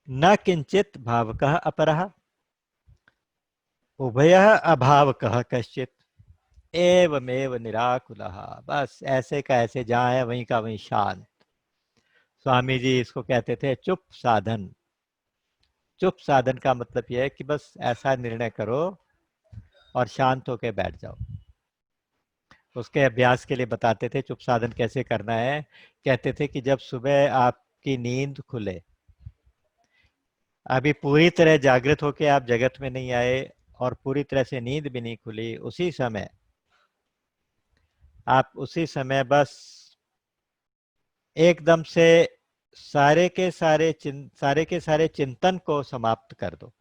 न किंचित भावकः अपरः, उभयः अभावकः कश्चित् एवमेव निराकुलः। बस ऐसे का ऐसे जहां है वहीं का वहीं शांत। स्वामी जी इसको कहते थे चुप साधन। चुप साधन का मतलब यह है कि बस ऐसा निर्णय करो और शांत होकर बैठ जाओ। उसके अभ्यास के लिए बताते थे चुप साधन कैसे करना है। कहते थे कि जब सुबह आपकी नींद खुले, अभी पूरी तरह जागृत होके आप जगत में नहीं आए और पूरी तरह से नींद भी नहीं खुली, उसी समय आप उसी समय बस एकदम से सारे के सारे चिंतन को समाप्त कर दो।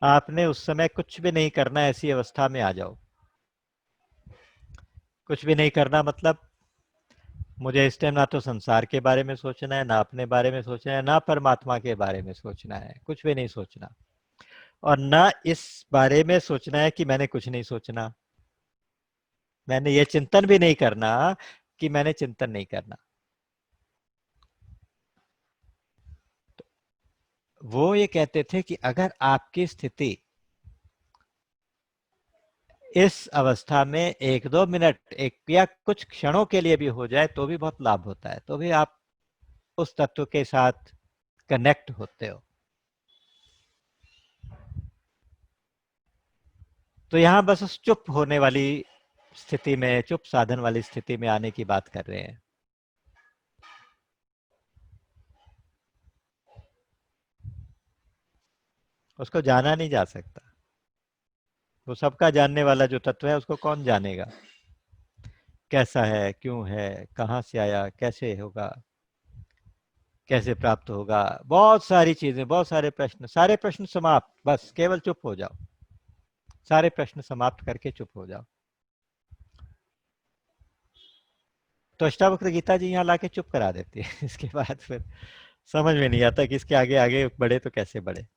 आपने उस समय कुछ भी नहीं करना, ऐसी अवस्था में आ जाओ। कुछ भी नहीं करना मतलब मुझे इस टाइम ना तो संसार के बारे में सोचना है, ना अपने बारे में सोचना है, ना परमात्मा के बारे में सोचना है, कुछ भी नहीं सोचना। और ना इस बारे में सोचना है कि मैंने कुछ नहीं सोचना, मैंने ये चिंतन भी नहीं करना कि मैंने चिंतन नहीं करना। वो ये कहते थे कि अगर आपकी स्थिति इस अवस्था में एक दो मिनट एक या कुछ क्षणों के लिए भी हो जाए तो भी बहुत लाभ होता है, तो भी आप उस तत्व के साथ कनेक्ट होते हो। तो यहां बस उस चुप होने वाली स्थिति में, चुप साधन वाली स्थिति में आने की बात कर रहे हैं। उसको जाना नहीं जा सकता। वो सबका जानने वाला जो तत्व है उसको कौन जानेगा, कैसा है, क्यों है, कहां से आया, कैसे होगा, कैसे प्राप्त होगा, बहुत सारी चीजें, बहुत सारे प्रश्न, सारे प्रश्न समाप्त, बस केवल चुप हो जाओ। सारे प्रश्न समाप्त करके चुप हो जाओ। तो अष्टावक्र गीता जी यहाँ लाके चुप करा देती है। इसके बाद फिर समझ में नहीं आता कि इसके आगे आगे बढ़े तो कैसे बढ़े।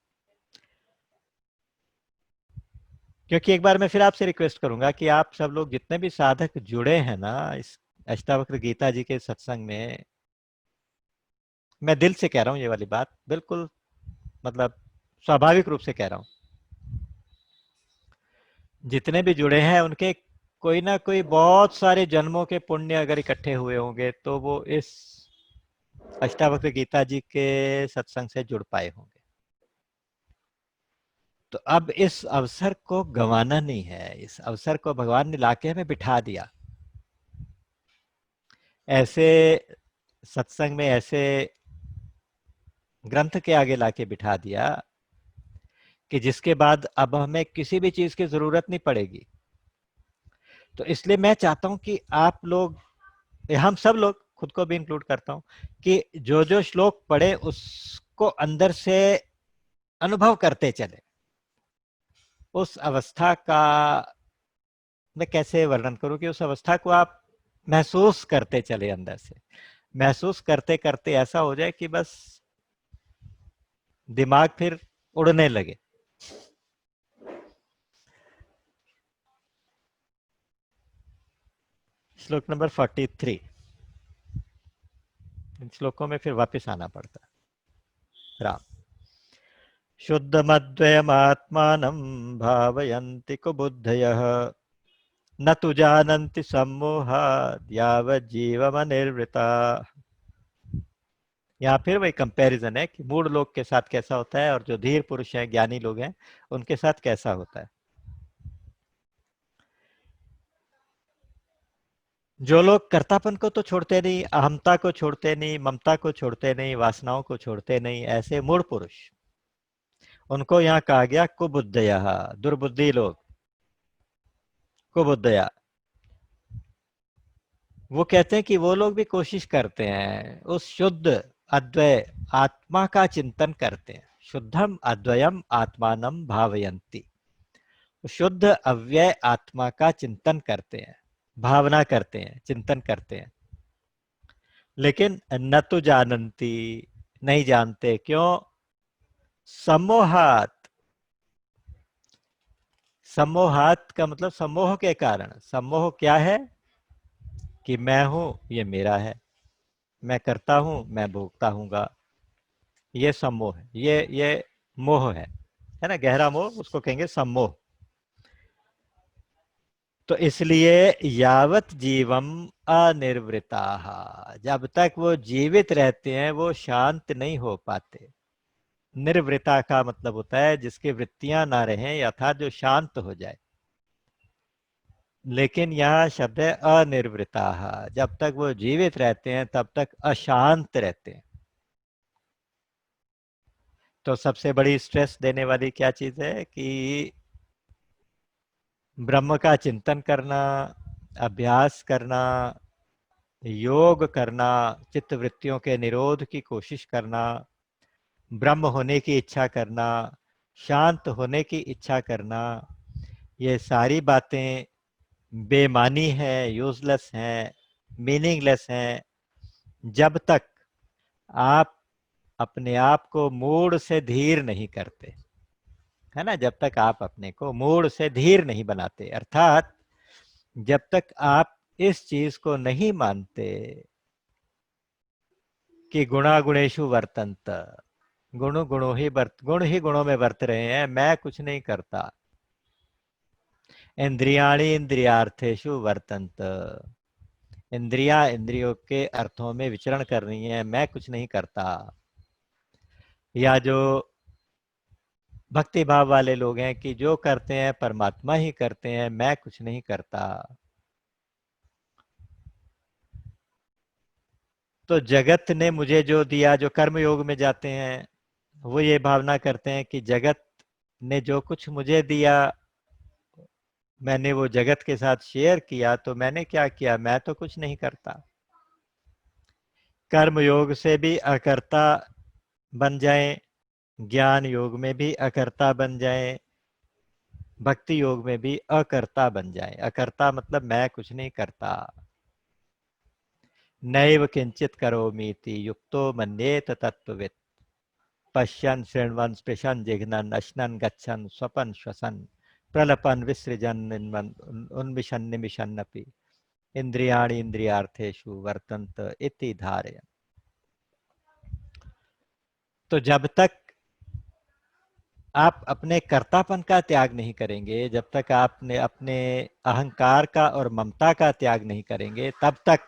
क्योंकि एक बार मैं फिर आपसे रिक्वेस्ट करूंगा कि आप सब लोग जितने भी साधक जुड़े हैं ना इस अष्टावक्र गीता जी के सत्संग में, मैं दिल से कह रहा हूँ ये वाली बात, बिल्कुल मतलब स्वाभाविक रूप से कह रहा हूँ, जितने भी जुड़े हैं उनके कोई ना कोई बहुत सारे जन्मों के पुण्य अगर इकट्ठे हुए होंगे तो वो इस अष्टावक्र गीता जी के सत्संग से जुड़ पाए होंगे। तो अब इस अवसर को गंवाना नहीं है, इस अवसर को भगवान ने लाके हमें बिठा दिया। ऐसे सत्संग में, ऐसे ग्रंथ के आगे लाके बिठा दिया कि जिसके बाद अब हमें किसी भी चीज की जरूरत नहीं पड़ेगी। तो इसलिए मैं चाहता हूं कि आप लोग, हम सब लोग, खुद को भी इंक्लूड करता हूं, कि जो जो श्लोक पढ़े उसको अंदर से अनुभव करते चले। उस अवस्था का मैं कैसे वर्णन करूं कि उस अवस्था को आप महसूस करते चले, अंदर से महसूस करते करते ऐसा हो जाए कि बस दिमाग फिर उड़ने लगे। श्लोक नंबर 43। इन श्लोकों में फिर वापस आना पड़ता है। राम शुद्धमद्वयमात्मानं भावयन्ति कुबुद्धयः न तु जानन्ति सम्मोहात् यावज्जीवमनिर्वृता। यहाँ फिर वही कंपैरिजन है कि मूढ़ लोग के साथ कैसा होता है और जो धीर पुरुष हैं, ज्ञानी लोग हैं, उनके साथ कैसा होता है। जो लोग कर्तापन को तो छोड़ते नहीं, अहमता को छोड़ते नहीं, ममता को छोड़ते नहीं, वासनाओं को छोड़ते नहीं, ऐसे मूढ़ पुरुष, उनको यहाँ कहा गया कुबुद्धयः, दुर्बुद्धि लोग, कुबुद्धया। वो कहते हैं कि वो लोग भी कोशिश करते हैं, उस शुद्ध अद्वय आत्मा का चिंतन करते हैं। शुद्धम अद्वयम आत्मानम भावयंती, शुद्ध अव्यय आत्मा का चिंतन करते हैं, भावना करते हैं, चिंतन करते हैं। लेकिन न तो जानती, नहीं जानते, क्यों? सम्मोहात। सम्मोहात का मतलब सम्मोह के कारण। सम्मोह क्या है? कि मैं हूं, ये मेरा है, मैं करता हूं, मैं भोगता हूंगा, ये सम्मोह है, ये मोह है ना, गहरा मोह, उसको कहेंगे सम्मोह। तो इसलिए यावत जीवम अनिर्वृताः, जब तक वो जीवित रहते हैं वो शांत नहीं हो पाते। निर्वृता का मतलब होता है जिसकी वृत्तियां ना रहें, अर्थात जो शांत हो जाए। लेकिन यह शब्द है अनिर्वृता, जब तक वो जीवित रहते हैं तब तक अशांत रहते हैं। तो सबसे बड़ी स्ट्रेस देने वाली क्या चीज है कि ब्रह्म का चिंतन करना, अभ्यास करना, योग करना, चित्त वृत्तियों के निरोध की कोशिश करना, ब्रह्म होने की इच्छा करना, शांत होने की इच्छा करना, ये सारी बातें बेमानी है, यूजलेस हैं, मीनिंगलेस हैं, जब तक आप अपने आप को मूड से धीर नहीं करते, है ना। जब तक आप अपने को मूड से धीर नहीं बनाते, अर्थात जब तक आप इस चीज को नहीं मानते कि गुणा गुणेशु वर्तन्त, गुण ही गुणों में वर्त रहे हैं, मैं कुछ नहीं करता। इंद्रियाणि इंद्रियार्थेषु वर्तन्त, इंद्रियों के अर्थों में विचरण कर रही हैं, मैं कुछ नहीं करता। या जो भक्ति भाव वाले लोग हैं कि जो करते हैं परमात्मा ही करते हैं, मैं कुछ नहीं करता। तो जगत ने मुझे जो दिया, जो कर्म योग में जाते हैं वो ये भावना करते हैं कि जगत ने जो कुछ मुझे दिया मैंने वो जगत के साथ शेयर किया, तो मैंने क्या किया, मैं तो कुछ नहीं करता। कर्म योग से भी अकर्ता बन जाएं, ज्ञान योग में भी अकर्ता बन जाएं, भक्ति योग में भी अकर्ता बन जाएं। अकर्ता मतलब मैं कुछ नहीं करता। नैव किंचित करोमीति युक्तो मन्येत तत्त्ववित्, पश्यन् शृण्वन् स्पृशन् जिघ्नन् अश्नन् गच्छन् स्वपन् श्वसन् प्रलपन् विसृजन् उन्मिषन् निमिषन्नपि इंद्रियाणि इंद्रियार्थेषु वर्तन्त इति धारयन्। तो जब तक आप अपने कर्तापन का त्याग नहीं करेंगे, जब तक आपने अपने अहंकार का और ममता का त्याग नहीं करेंगे, तब तक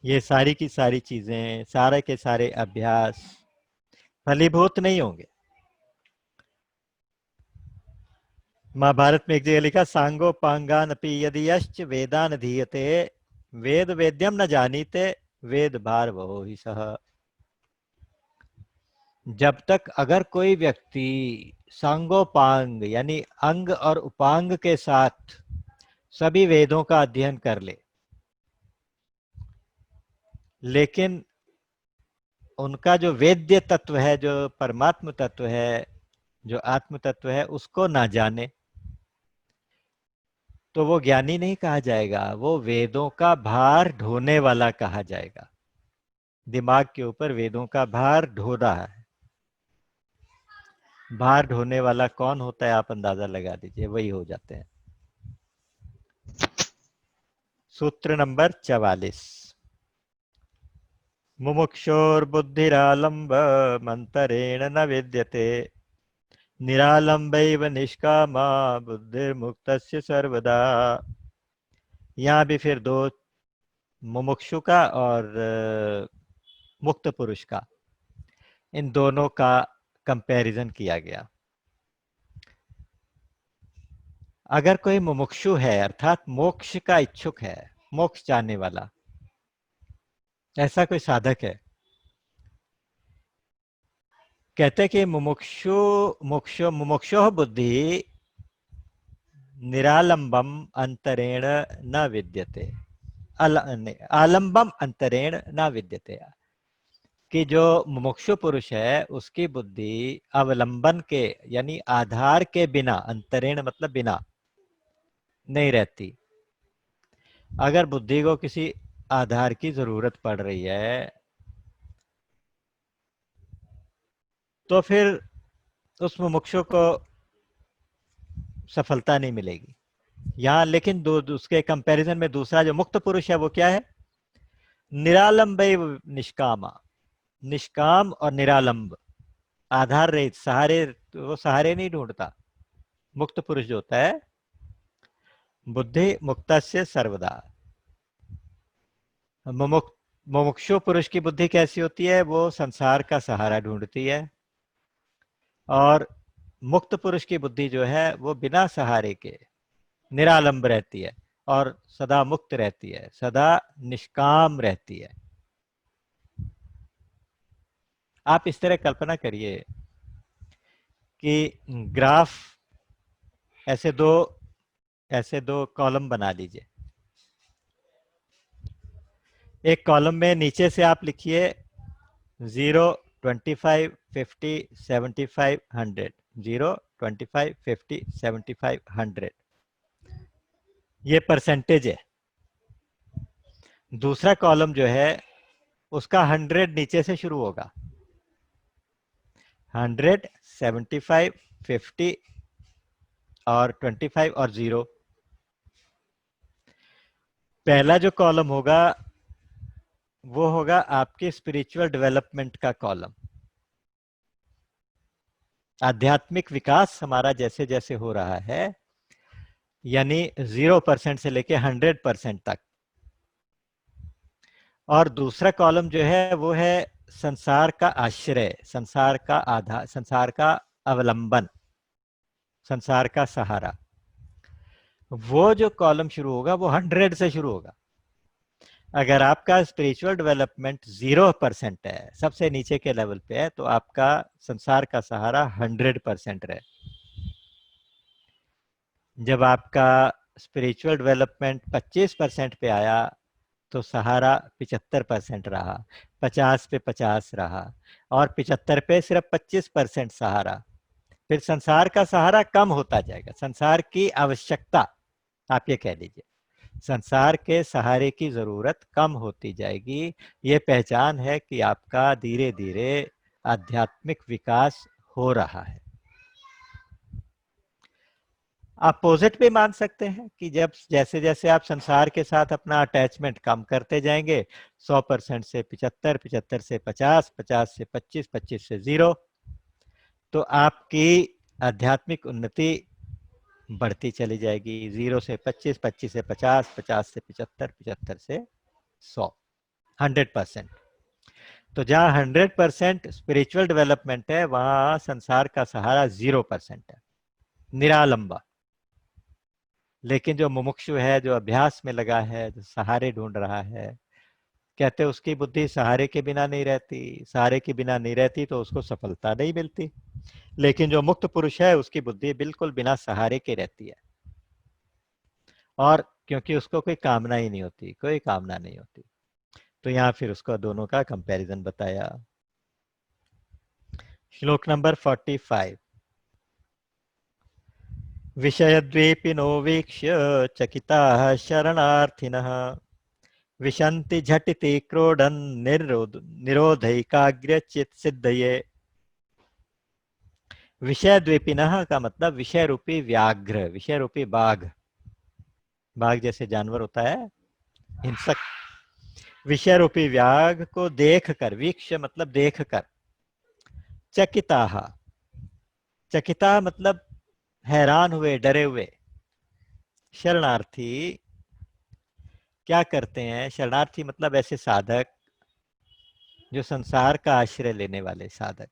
ये सारी की सारी चीजें, सारे के सारे अभ्यास फलीभूत नहीं होंगे। महाभारत में एक जगह लिखा, सांगो पांगान अपि यदि यश्च वेदान धीयते वेद वेद्यम न जानीते वेद भार वहो ही सह। जब तक अगर कोई व्यक्ति सांगोपांग यानी अंग और उपांग के साथ सभी वेदों का अध्ययन कर ले, लेकिन उनका जो वेद्य तत्व है, जो परमात्म तत्व है, जो आत्म तत्व है, उसको ना जाने, तो वो ज्ञानी नहीं कहा जाएगा, वो वेदों का भार ढोने वाला कहा जाएगा। दिमाग के ऊपर वेदों का भार ढो रहा है। भार ढोने वाला कौन होता है, आप अंदाजा लगा दीजिए, वही हो जाते हैं। सूत्र नंबर 44, मुमुक्षोर्बुद्धिरालम्ब मंतरेण न विद्यते निरालंबैव निष्कामा बुद्धिर्मुक्तस्य सर्वदा। यहाँ भी फिर दो, मुमुक्षु का और मुक्त पुरुष का, इन दोनों का कंपैरिजन किया गया। अगर कोई मुमुक्षु है अर्थात मोक्ष का इच्छुक है, मोक्ष चाहने वाला, ऐसा कोई साधक है, कहते कि मुमुक्षो बुद्धि निरालंबम अंतरेण न विद्यते, आलंबम अंतरेण न विद्यते, कि जो मुमुक्षु पुरुष है उसकी बुद्धि अवलंबन के यानी आधार के बिना, अंतरेण मतलब बिना, नहीं रहती। अगर बुद्धि को किसी आधार की जरूरत पड़ रही है तो फिर उस मुमुक्षु को सफलता नहीं मिलेगी। यहाँ लेकिन उसके कंपैरिजन में दूसरा जो मुक्त पुरुष है वो क्या है, निरालंब निष्कामा, निष्काम और निरालंब, आधार रहित, सहारे, वो सहारे नहीं ढूंढता। मुक्त पुरुष जो होता है, बुद्धि मुक्त से सर्वदा, मुमुक्ष मुमुक्षु पुरुष की बुद्धि कैसी होती है? वो संसार का सहारा ढूंढती है, और मुक्त पुरुष की बुद्धि जो है वो बिना सहारे के निरालंब रहती है और सदा मुक्त रहती है, सदा निष्काम रहती है। आप इस तरह कल्पना करिए कि ग्राफ ऐसे दो कॉलम बना लीजिए। एक कॉलम में नीचे से आप लिखिए 0, 25, 50, 75, 100, 0, 25, 50, 75, 100, ये परसेंटेज है। दूसरा कॉलम जो है उसका 100 नीचे से शुरू होगा, 100, 75, 50 और 25 और 0। पहला जो कॉलम होगा वो होगा आपके स्पिरिचुअल डेवलपमेंट का कॉलम। आध्यात्मिक विकास हमारा जैसे जैसे हो रहा है, यानी 0% से लेके 100% तक। और दूसरा कॉलम जो है वो है संसार का आश्रय, संसार का आधार, संसार का अवलंबन, संसार का सहारा। वो जो कॉलम शुरू होगा वो 100 से शुरू होगा। अगर आपका स्पिरिचुअल डेवलपमेंट 0% है, सबसे नीचे के लेवल पे है, तो आपका संसार का सहारा 100% रहे। जब आपका स्पिरिचुअल डेवलपमेंट 25% पे आया तो सहारा 75% रहा, 50 पे 50 रहा, और 75 पे सिर्फ 25% सहारा। फिर संसार का सहारा कम होता जाएगा, संसार की आवश्यकता, आप ये कह लीजिए संसार के सहारे की जरूरत कम होती जाएगी। ये पहचान है कि आपका धीरे धीरे आध्यात्मिक विकास हो रहा है। अपोजिट भी मान सकते हैं कि जब जैसे जैसे आप संसार के साथ अपना अटैचमेंट कम करते जाएंगे, 100% से 75, 75 से 50, 50 से 25, 25 से 0, तो आपकी आध्यात्मिक उन्नति बढ़ती चली जाएगी। 0 से 25, 25 से 50, 50 से 75, 75 से 100, 100%। तो जहां 100% स्पिरिचुअल डेवलपमेंट है, वहां संसार का सहारा 0% है, निरालंबा। लेकिन जो मुमुक्षु है, जो अभ्यास में लगा है, जो सहारे ढूंढ रहा है, कहते उसकी बुद्धि सहारे के बिना नहीं रहती, सहारे के बिना नहीं रहती तो उसको सफलता नहीं मिलती। लेकिन जो मुक्त पुरुष है उसकी बुद्धि बिल्कुल बिना सहारे के रहती है, और क्योंकि उसको कोई कामना ही नहीं होती, कोई कामना नहीं होती। तो यहाँ फिर उसको दोनों का कंपैरिजन बताया। श्लोक नंबर 45। विषयद्वेपिनो वीक्ष्य चकिताः शरणार्थिनः विशन्ति झटिति क्रोडन् निरोधैकाग्र्य चित सिद्धये। विषय द्वेपिनः का मतलब विषय रूपी व्याघ्र, विषय रूपी बाघ, बाघ जैसे जानवर होता है, हिंसक। विषय रूपी व्याघ को देख कर, वीक्ष मतलब देख कर, चकिताः, चकिता मतलब हैरान हुए, डरे हुए। शरणार्थी क्या करते हैं? शरणार्थी मतलब ऐसे साधक जो संसार का आश्रय लेने वाले साधक,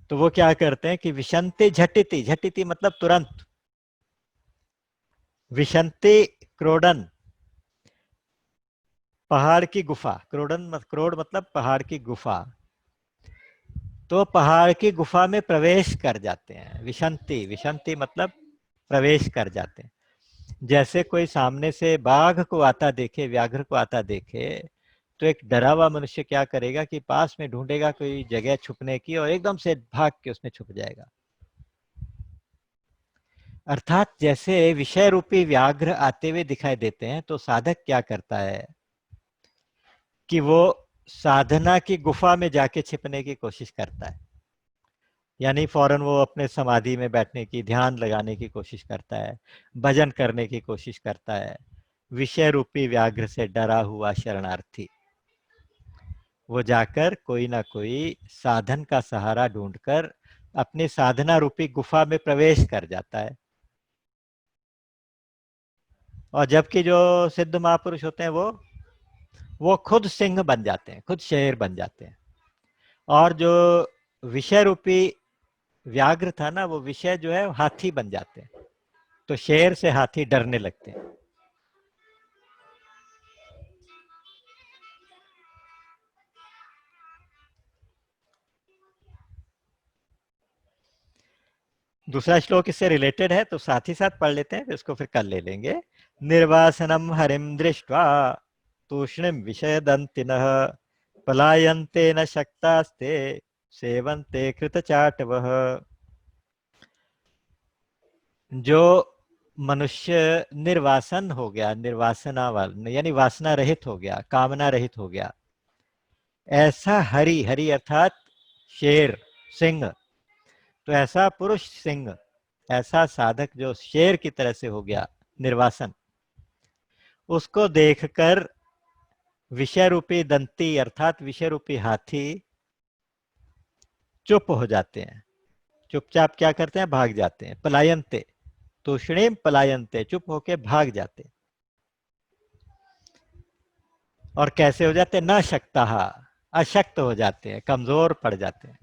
तो वो क्या करते हैं कि विशंति झटिति, झटिति मतलब तुरंत, विशंति क्रोडन, पहाड़ की गुफा, क्रोड मतलब पहाड़ की गुफा, तो पहाड़ की गुफा में प्रवेश कर जाते हैं। विशंति, विशंति मतलब प्रवेश कर जाते हैं। जैसे कोई सामने से बाघ को आता देखे, व्याघ्र को आता देखे, तो एक डरा हुआ मनुष्य क्या करेगा कि पास में ढूंढेगा कोई जगह छुपने की और एकदम से भाग के उसमें छुप जाएगा। अर्थात जैसे विषय रूपी व्याघ्र आते हुए दिखाई देते हैं, तो साधक क्या करता है कि वो साधना की गुफा में जाके छिपने की कोशिश करता है, यानी फौरन वो अपने समाधि में बैठने की, ध्यान लगाने की कोशिश करता है, भजन करने की कोशिश करता है। विषय रूपी व्याघ्र से डरा हुआ शरणार्थी वो जाकर कोई ना कोई साधन का सहारा ढूंढकर अपनी साधना रूपी गुफा में प्रवेश कर जाता है। और जबकि जो सिद्ध महापुरुष होते हैं वो वो खुद सिंह बन जाते हैं, खुद शेर बन जाते हैं। और जो विषय रूपी व्याघ्र था ना, वो विषय जो है हाथी बन जाते हैं। तो शेर से हाथी डरने लगते हैं। दूसरा श्लोक इससे रिलेटेड है, तो साथ ही साथ पढ़ लेते हैं, फिर इसको फिर कल ले लेंगे। निर्वासनम हरिम दृष्ट्वा तूष्णिम विषयदंतिनः पलायन्ते न शक्तास्ते सेवन्ते कृतचाटवः। जो मनुष्य निर्वासन हो गया, निर्वासना वाला यानी वासना रहित हो गया, कामना रहित हो गया, ऐसा हरि, हरि अर्थात शेर, सिंह, तो ऐसा पुरुष सिंह, ऐसा साधक जो शेर की तरह से हो गया निर्वासन, उसको देखकर विषय रूपी दंती अर्थात विषय रूपी हाथी चुप हो जाते हैं। चुपचाप क्या करते हैं? भाग जाते हैं। पलायनते, तूष्णीम पलायनते, चुप होके भाग जाते हैं। और कैसे हो जाते हैं? न शक्ता, अशक्त हो जाते हैं, कमजोर पड़ जाते हैं।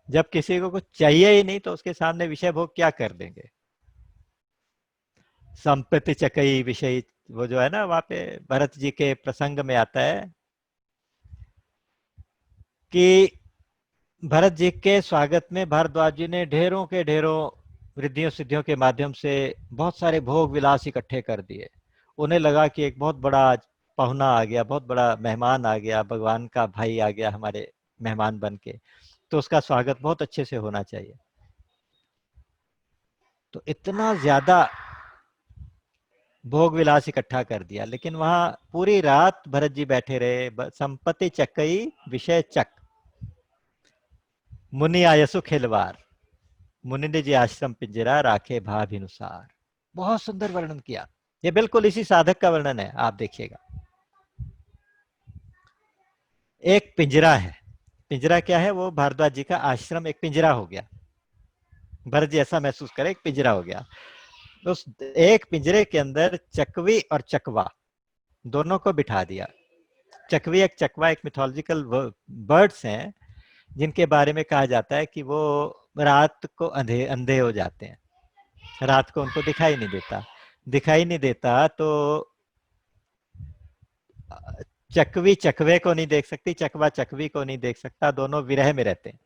जब किसी को कुछ चाहिए ही नहीं तो उसके सामने विषय भोग क्या कर देंगे? संपत्ति चकई विषय, वो जो है ना, वहां पे भरत जी के प्रसंग में आता है कि भरत जी के स्वागत में भारद्वाज जी ने ढेरों के ढेरों रिद्धियों सिद्धियों के माध्यम से बहुत सारे भोग विलास इकट्ठे कर दिए। उन्हें लगा कि एक बहुत बड़ा पहुना आ गया, बहुत बड़ा मेहमान आ गया, भगवान का भाई आ गया हमारे मेहमान बन के, तो उसका स्वागत बहुत अच्छे से होना चाहिए। तो इतना ज्यादा भोग विलास इकट्ठा कर दिया, लेकिन वहां पूरी रात भरत जी बैठे रहे। संपत्ति चकई विषय चक, मुनि आयसु खिलवार, मुनि ने जी आश्रम पिंजरा राखे भाभिनुसार। बहुत सुंदर वर्णन किया। ये बिल्कुल इसी साधक का वर्णन है, आप देखिएगा। एक पिंजरा है। पिंजरा क्या है? वो भारद्वाज जी का आश्रम एक पिंजरा हो गया। भरत जी ऐसा महसूस करे, एक पिंजरा हो गया। उस एक पिंजरे के अंदर चकवी और चकवा दोनों को बिठा दिया। चकवी एक चकवा एक मिथोलॉजिकल बर्ड्स हैं, जिनके बारे में कहा जाता है कि वो रात को अंधे अंधे हो जाते हैं, रात को उनको दिखाई नहीं देता। दिखाई नहीं देता तो चकवी चकवे को नहीं देख सकती, चकवा चकवी को नहीं देख सकता, दोनों विरह में रहते हैं।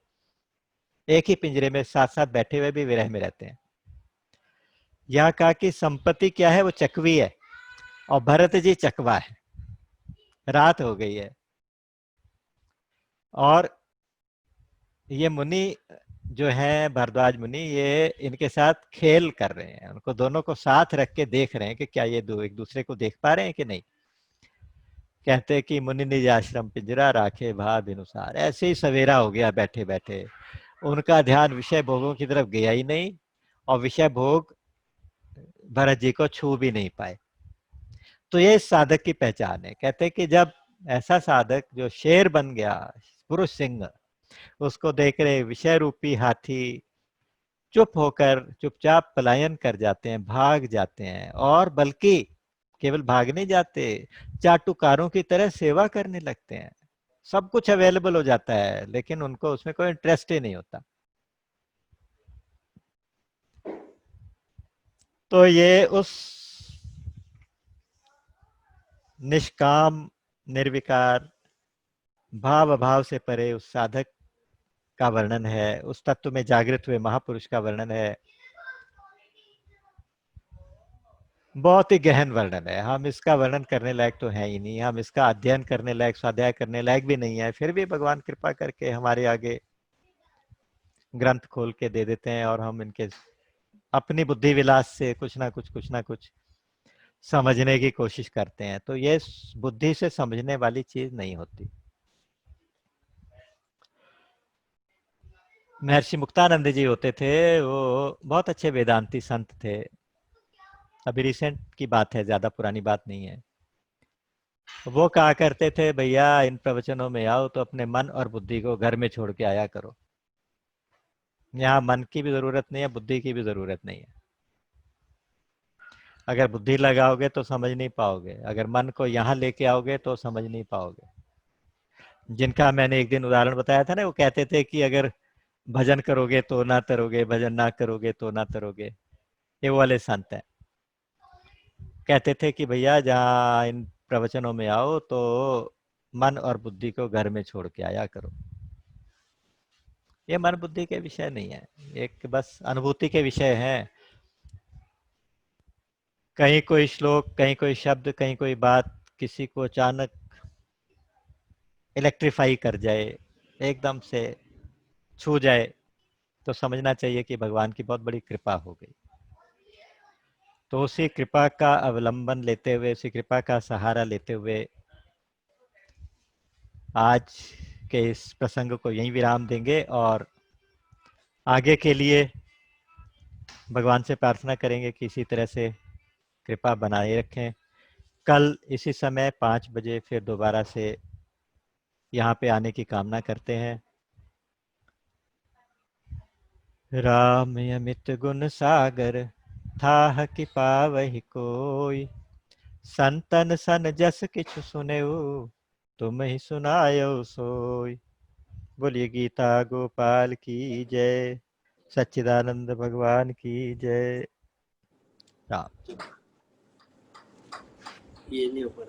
एक ही पिंजरे में साथ साथ बैठे हुए भी विरह में रहते हैं। यहाँ कहा कि संपत्ति क्या है? वो चकवी है और भरत जी चकवा है। रात हो गई है और ये मुनि जो है भारद्वाज मुनि, ये इनके साथ खेल कर रहे हैं, उनको दोनों को साथ रख के देख रहे हैं कि क्या ये दो एक दूसरे को देख पा रहे हैं कि नहीं। कहते हैं कि मुनि निज आश्रम पिंजरा राखे भाव अनुसार। ऐसे ही सवेरा हो गया बैठे बैठे, उनका ध्यान विषय भोगों की तरफ गया ही नहीं और विषय भोग भरत जी को छू भी नहीं पाए। तो ये साधक की पहचान है। कहते हैं कि जब ऐसा साधक जो शेर बन गया, पुरुष सिंह, उसको देख रहे विषय रूपी हाथी चुप होकर चुपचाप पलायन कर जाते हैं, भाग जाते हैं, और बल्कि केवल भाग नहीं जाते, चाटुकारों की तरह सेवा करने लगते हैं। सब कुछ अवेलेबल हो जाता है लेकिन उनको उसमें कोई इंटरेस्ट ही नहीं होता। तो ये उस निष्काम, निर्विकार, भाव अभाव से परे उस साधक का वर्णन है, उस तत्व में जागृत हुए महापुरुष का वर्णन है। बहुत ही गहन वर्णन है, हम इसका वर्णन करने लायक तो है ही नहीं, हम इसका अध्ययन करने लायक, स्वाध्याय करने लायक भी नहीं है, फिर भी भगवान कृपा करके हमारे आगे ग्रंथ खोल के दे देते हैं और हम इनके अपनी बुद्धि विलास से कुछ ना कुछ समझने की कोशिश करते हैं। तो ये बुद्धि से समझने वाली चीज नहीं होती। महर्षि मुक्तानंद जी होते थे, वो बहुत अच्छे वेदांती संत थे। अभी रिसेंट की बात है, ज्यादा पुरानी बात नहीं है। वो कहा करते थे, भैया इन प्रवचनों में आओ तो अपने मन और बुद्धि को घर में छोड़ के आया करो। यहाँ मन की भी जरूरत नहीं है, बुद्धि की भी जरूरत नहीं है। अगर बुद्धि लगाओगे तो समझ नहीं पाओगे, अगर मन को यहाँ लेके आओगे तो समझ नहीं पाओगे। जिनका मैंने एक दिन उदाहरण बताया था ना, वो कहते थे कि अगर भजन करोगे तो ना तरोगे, भजन ना करोगे तो ना तरोगे। ये वो वाले संत हैं। कहते थे कि भैया जहाँ इन प्रवचनों में आओ तो मन और बुद्धि को घर में छोड़ के आया करो। ये मन बुद्धि के विषय नहीं है, एक बस अनुभूति के विषय हैं। कहीं कोई श्लोक, कहीं कोई शब्द, कहीं कोई बात किसी को अचानक इलेक्ट्रीफाई कर जाए, एकदम से छू जाए, तो समझना चाहिए कि भगवान की बहुत बड़ी कृपा हो गई। तो उसी कृपा का अवलंबन लेते हुए, उसी कृपा का सहारा लेते हुए आज के इस प्रसंग को यहीं विराम देंगे और आगे के लिए भगवान से प्रार्थना करेंगे कि इसी तरह से कृपा बनाए रखें। कल इसी समय 5 बजे फिर दोबारा से यहाँ पे आने की कामना करते हैं। राम अमित गुण सागर थाह कि पावहि कोई, संतन सन जस किछु सुनेऊ तुम ही सुनायो सोई। बोलिए गीता गोपाल की जय, सच्चिदानंद भगवान की जय। राम। ये नहीं हो पा रहा।